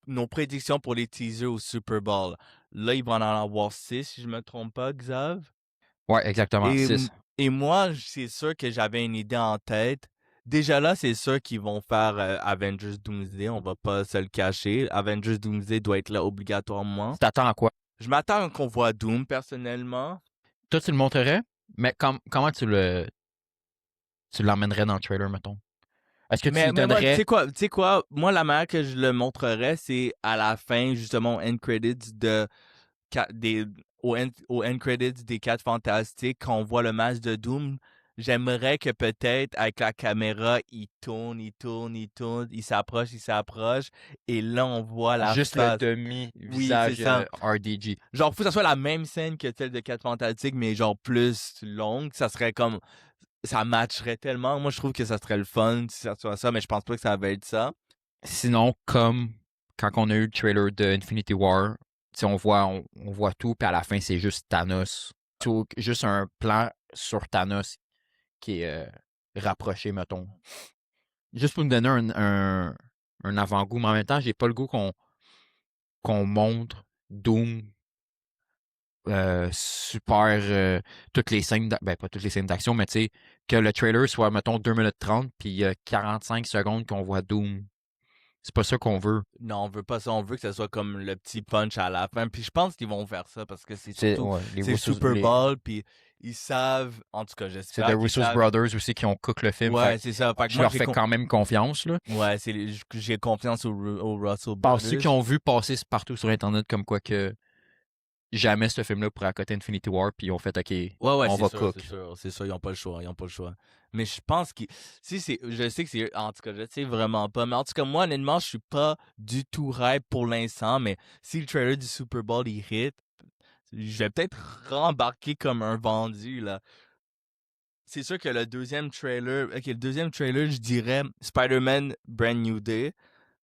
Nos prédictions pour les teasers au Super Bowl. Là, il va en avoir 6, si je me trompe pas, Xav. Ouais, exactement, Et, 6. et moi, c'est sûr que j'avais une idée en tête. Déjà là, c'est sûr qu'ils vont faire Avengers Doomsday. On va pas se le cacher. Avengers Doomsday doit être là obligatoirement. Tu t'attends à quoi? Je m'attends à qu'on voit Doom, personnellement. Toi, tu le montrerais, mais comment tu l'emmènerais dans le trailer, mettons? Est-ce que tu Mais, lui mais moi, donnerais... tu sais quoi? Moi, la manière que je le montrerais, c'est à la fin, justement, au end credits au end credits des 4 Fantastiques, quand on voit le match de Doom, j'aimerais que peut-être, avec la caméra, il tourne, il s'approche, et là, on voit la Juste le face. Oui, c'est demi-visage ça. RDG. Genre, faut que ça soit la même scène que celle de 4 Fantastiques, mais genre plus longue. Ça serait comme... Ça matcherait tellement. Moi, je trouve que ça serait le fun si ça soit ça, mais je pense pas que ça va être ça. Sinon, comme quand on a eu le trailer de Infinity War, tu sais, on voit tout, puis à la fin, c'est juste Thanos. Juste un plan sur Thanos qui est rapproché, mettons. Juste pour me donner un avant-goût, mais en même temps, j'ai pas le goût qu'on montre Doom super toutes les scènes ben pas toutes les scènes d'action, mais tu sais, que le trailer soit, mettons, 2 minutes 30, puis il y a 45 secondes qu'on voit Doom. C'est pas ça qu'on veut. Non, on veut pas ça. On veut que ça soit comme le petit punch à la fin. Puis je pense qu'ils vont faire ça parce que c'est C'est surtout, ouais, c'est Super Bowl. Puis ils savent, en tout cas, c'est The j'espère qu'ils Russo's savent. Brothers aussi qui ont cook le film. Ouais, Fait c'est ça. Fait que je moi, leur fais quand même confiance, là. ouais, j'ai confiance au Russell Penses-tu qu'ils Brothers. ont vu passer partout sur Internet comme quoi que jamais ce film-là pourrait accoter Infinity War, puis ils ont fait OK, Ouais, ouais, on va c'est sûr, ils ont pas le choix, ils ont pas le choix. Mais je pense que, si c'est, je sais que c'est, en tout cas, je sais vraiment pas, mais en tout cas, moi, honnêtement, je suis pas du tout hype pour l'instant, mais si le trailer du Super Bowl, il hit, je vais peut-être rembarquer comme un vendu, là. C'est sûr que le deuxième trailer, je dirais Spider-Man Brand New Day.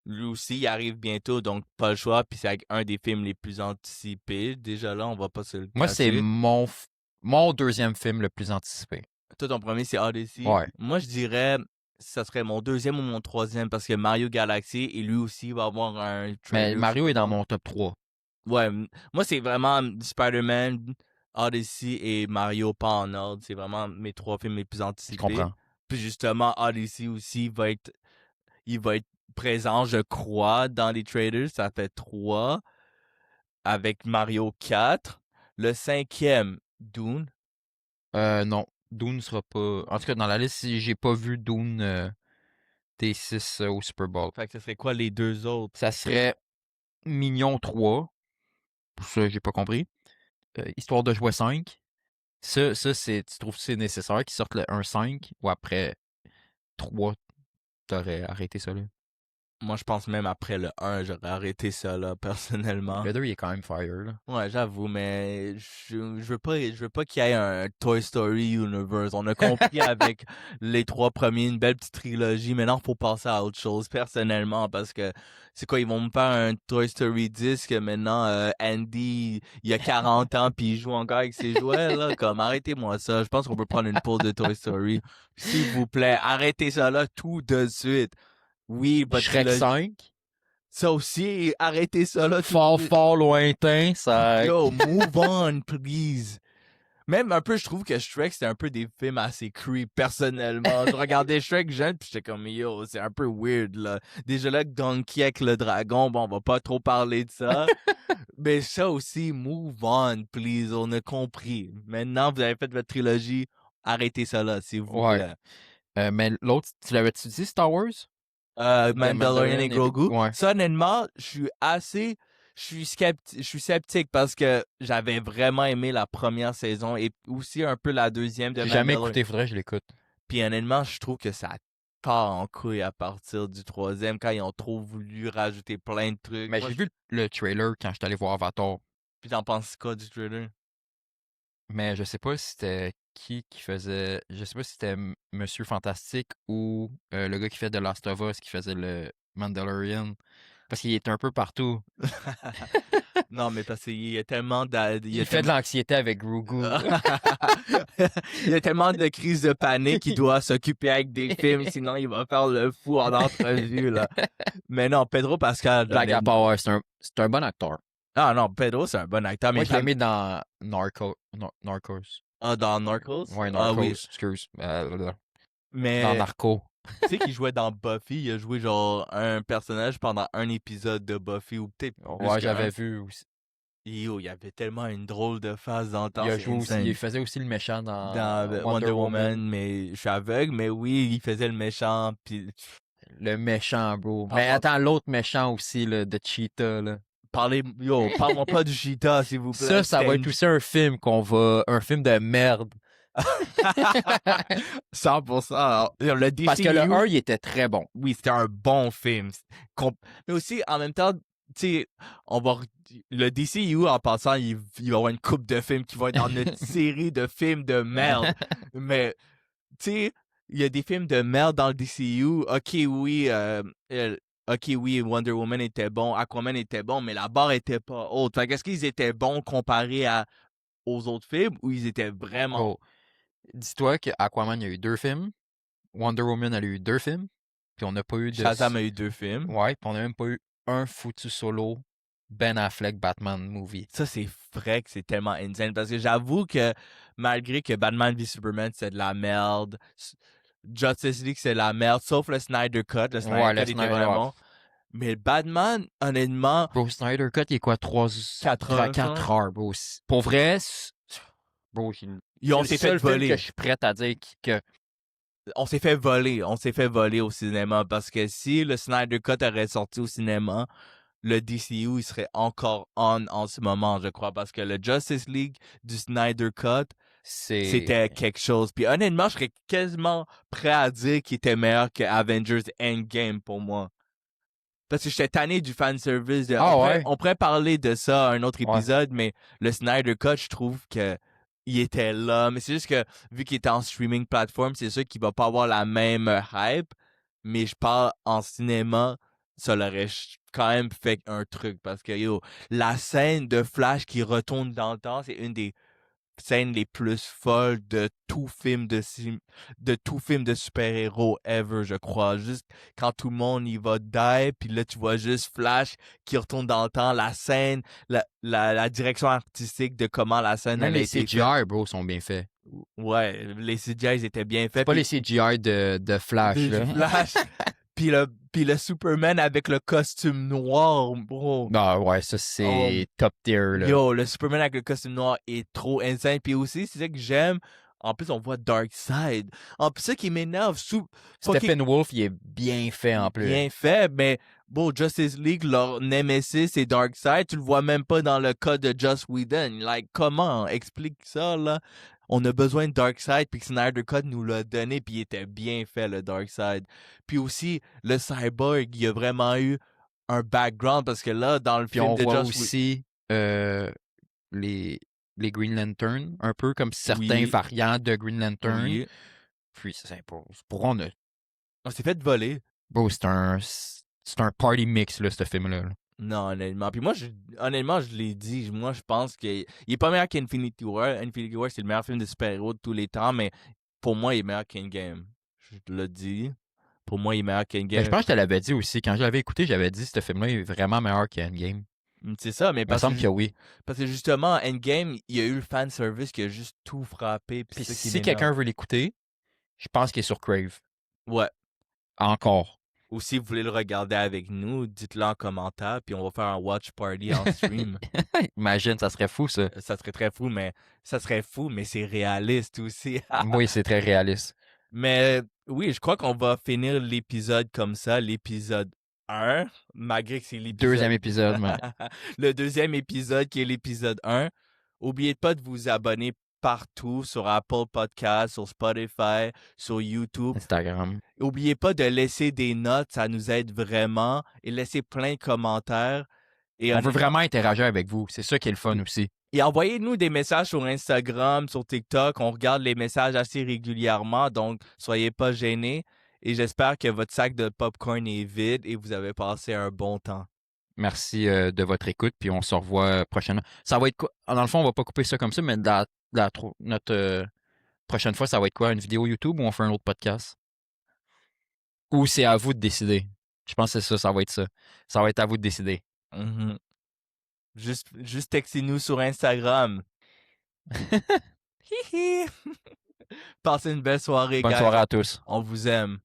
Lui aussi, il arrive bientôt, donc pas le choix. Puis c'est avec un des films les plus anticipés. Déjà là, on va pas se le Moi, c'est cacher. mon deuxième film le plus anticipé. Toi, ton premier, c'est Odyssey. Ouais. Moi, je dirais, ça serait mon deuxième ou mon troisième, parce que Mario Galaxy, et lui aussi, va avoir un Mais trailer. Mario est dans mon top 3. Ouais, moi, c'est vraiment Spider-Man, Odyssey et Mario, pas en ordre. C'est vraiment mes 3 films les plus Je anticipés. comprends. Puis justement, Odyssey aussi il va être présent, je crois, dans les trailers. Ça fait 3. Avec Mario 4. Le cinquième, Dune. Non, Dune sera pas. En tout cas, dans la liste, si j'ai pas vu Dune T6 au Super Bowl. Fait que ce serait quoi les deux autres? Ça serait Mignon 3. Pour ça, j'ai pas compris. Histoire de jouer 5. Ça, tu trouves que c'est nécessaire qu'ils sortent le 1.5 ou après 3, t'aurais arrêté ça là? Moi, je pense même après le 1, j'aurais arrêté ça, là, personnellement. Le 2, il est quand même fire, là. Ouais, j'avoue, mais je veux pas qu'il y ait un Toy Story Universe. On a compris avec les 3 premiers, une belle petite trilogie. Maintenant, faut passer à autre chose, personnellement, parce que c'est quoi, ils vont me faire un Toy Story 10 que maintenant, Andy, il a 40 ans puis il joue encore avec ses jouets, là. Comme, arrêtez-moi ça. Je pense qu'on peut prendre une pause de Toy Story. S'il vous plaît, arrêtez ça là tout de suite. Oui, votre Shrek trilogie. 5, Ça aussi, arrêtez ça là tout de fort, suite. fort lointain, ça... Yo, move on, please. Même un peu, je trouve que Shrek, c'était un peu des films assez creep, personnellement. Je regardais Shrek jeune, pis j'étais comme, yo, c'est un peu weird, là. Déjà là, que Donkey avec le dragon, bon, on va pas trop parler de ça. Mais ça aussi, move on, please, on a compris. Maintenant, vous avez fait votre trilogie, arrêtez ça là, s'il vous Ouais. plaît. Mais l'autre, tu l'avais-tu dit, Star Wars? Mandalorian et Grogu. Ouais. Ça, honnêtement, je suis sceptique parce que j'avais vraiment aimé la première saison et aussi un peu la deuxième de J'ai jamais Mandalorian. écouté, faudrait que je l'écoute. Puis honnêtement, je trouve que ça part en couille à partir du troisième quand ils ont trop voulu rajouter plein de trucs. Mais Moi, j'ai vu le trailer quand j'étais allé voir Avatar. Puis t'en penses quoi du trailer? Mais je sais pas si c'était qui faisait... Je sais pas si c'était Monsieur Fantastique ou le gars qui fait The Last of Us qui faisait le Mandalorian. Parce qu'il est un peu partout. Non, mais parce qu'il y a tellement Il fait de l'anxiété avec Grogu. il y a tellement de crises de panique qu'il doit s'occuper avec des films, sinon il va faire le fou en entrevue, là. Mais non, Pedro Pascal. Blague à part, ouais, c'est un bon acteur. Ah non, Pedro, c'est un bon acteur. Moi, Mais je l'ai mis dans Narcos. Ah, dans Narcos? Ouais, Ah Narcos, oui. excuse. Dans Mais Narco. tu sais qu'il jouait dans Buffy, il a joué genre un personnage pendant un épisode de Buffy ou peut-être plus Ouais, qu'un. j'avais vu aussi. Yo, il y avait tellement une drôle de face dans le temps, Il a c'est joué aussi, insane. il faisait aussi le méchant dans Dans Wonder Woman, mais je suis aveugle, mais oui, il faisait le méchant, puis Le méchant, bro. Ah, Mais ah. attends, l'autre méchant aussi, là, de Cheetah, là. parle-moi pas du Cheetah, s'il vous plaît. Ça va être aussi un film un film de merde. 100%. Alors, le DCU, Parce que le 1, il était très bon. oui, c'était un bon film. Mais aussi, en même temps, tu sais, le DCU, en passant, il va y avoir une couple de films qui vont être dans notre série de films de merde. Mais, tu sais, il y a des films de merde dans le DCU. Ok, oui, Wonder Woman était bon, Aquaman était bon, mais la barre était pas haute. Fait qu'est-ce qu'ils étaient bons comparés aux autres films ou ils étaient vraiment... Bro, dis-toi qu'Aquaman, il y a eu 2 films. Wonder Woman, elle a eu 2 films. Puis on n'a pas eu de... Shazam a eu 2 films. Ouais, puis on n'a même pas eu un foutu solo Ben Affleck Batman movie. Ça, c'est vrai que c'est tellement insane parce que j'avoue que malgré que Batman v Superman, c'est de la merde, Justice League, c'est de la merde, sauf le Snyder Cut. Le Snyder Cut était vraiment... Mais Batman, honnêtement... Bro, Snyder Cut, il est quoi? 4 heures. 4 heures, bro. Pour vrai, bro, On s'est fait voler. Que je suis prêt à dire que... On s'est fait voler au cinéma parce que si le Snyder Cut aurait sorti au cinéma, le DCU, il serait encore en ce moment, je crois, parce que le Justice League du Snyder Cut, c'était quelque chose. Puis honnêtement, je serais quasiment prêt à dire qu'il était meilleur que Avengers Endgame pour moi. Parce que j'étais tanné du fanservice. On pourrait parler de ça à un autre épisode, mais le Snyder Cut, je trouve que il était là. Mais c'est juste que, vu qu'il était en streaming platform, c'est sûr qu'il va pas avoir la même hype. Mais je parle en cinéma, ça l'aurait quand même fait un truc. Parce que, la scène de Flash qui retourne dans le temps, c'est une des scènes les plus folles de tout film de super-héros ever, je crois. Juste quand tout le monde y va die, puis là tu vois juste Flash qui retourne dans le temps, la scène, la direction artistique de comment la scène Même elle a les été CGI, bro, sont bien faits. Ouais, les CGI ils étaient bien faits. C'est pas les CGI de Flash, là. Flash. Puis le Superman avec le costume noir, bro. Non, ouais, ça, c'est top tier, là. Yo, le Superman avec le costume noir est trop insane. Puis aussi, c'est ça que j'aime. En plus, on voit Darkseid. En plus, ça qui m'énerve. Steppenwolf, il est bien fait, en plus. Bien fait, mais bon, Justice League, leur Nemesis, c'est Darkseid. Tu le vois même pas dans le cas de Joss Whedon. Like, comment? Explique ça, là. On a besoin de Darkseid, puis que Snyder Cut nous l'a donné, puis il était bien fait, le Darkseid. Puis aussi, le Cyborg, il a vraiment eu un background, parce que là, dans le Puis film on de voit Joss aussi les, les Green Lantern, un peu comme certains Oui, variants de Green Lantern. oui. Puis pour on a. On s'est fait voler. Bro, c'est un party mix, là, ce film-là. Là. Non, honnêtement. Puis moi, honnêtement, je l'ai dit. Moi, je pense qu'il est pas meilleur qu'Infinity War. Infinity War, c'est le meilleur film de super-héros de tous les temps, mais pour moi, il est meilleur qu'Endgame. Je te l'ai dit. Pour moi, il est meilleur Ben, je qu'Endgame. pense que je te l'avais dit aussi. Quand je l'avais écouté, j'avais dit que ce film-là est vraiment meilleur qu'Endgame. C'est ça, mais Il me semble que oui. parce que justement, Endgame, il y a eu le fan service qui a juste tout frappé, puis Puis c'est ça qui si m'énerve. quelqu'un veut l'écouter, je pense qu'il est sur Crave. Ouais. Encore. Ou si vous voulez le regarder avec nous, dites-le en commentaire, puis on va faire un watch party en stream. Imagine, ça serait fou, ça. Ça serait très fou, mais c'est réaliste aussi. Oui, c'est très réaliste. Mais oui, je crois qu'on va finir l'épisode comme ça, l'épisode 1, malgré que c'est l'épisode... Deuxième épisode, mais... Le deuxième épisode qui est l'épisode 1. Oubliez pas de vous abonner partout sur Apple Podcasts, sur Spotify, sur YouTube. Instagram. Oubliez pas de laisser des notes, ça nous aide vraiment. Et laissez plein de commentaires. Et On veut vraiment interagir avec vous. C'est ça qui est le fun aussi. Et envoyez-nous des messages sur Instagram, sur TikTok. On regarde les messages assez régulièrement, donc soyez pas gênés. Et j'espère que votre sac de popcorn est vide et vous avez passé un bon temps. Merci de votre écoute, puis on se revoit prochainement. Ça va être quoi? Dans le fond, on va pas couper ça comme ça, mais notre prochaine fois, ça va être quoi? Une vidéo YouTube ou on fait un autre podcast? Ou c'est à vous de décider? Je pense que c'est ça, ça va être ça. Ça va être à vous de décider. Mhm. Juste textez-nous sur Instagram. Hihi. Passez une belle soirée, Bonne guys. soirée à tous. On vous aime.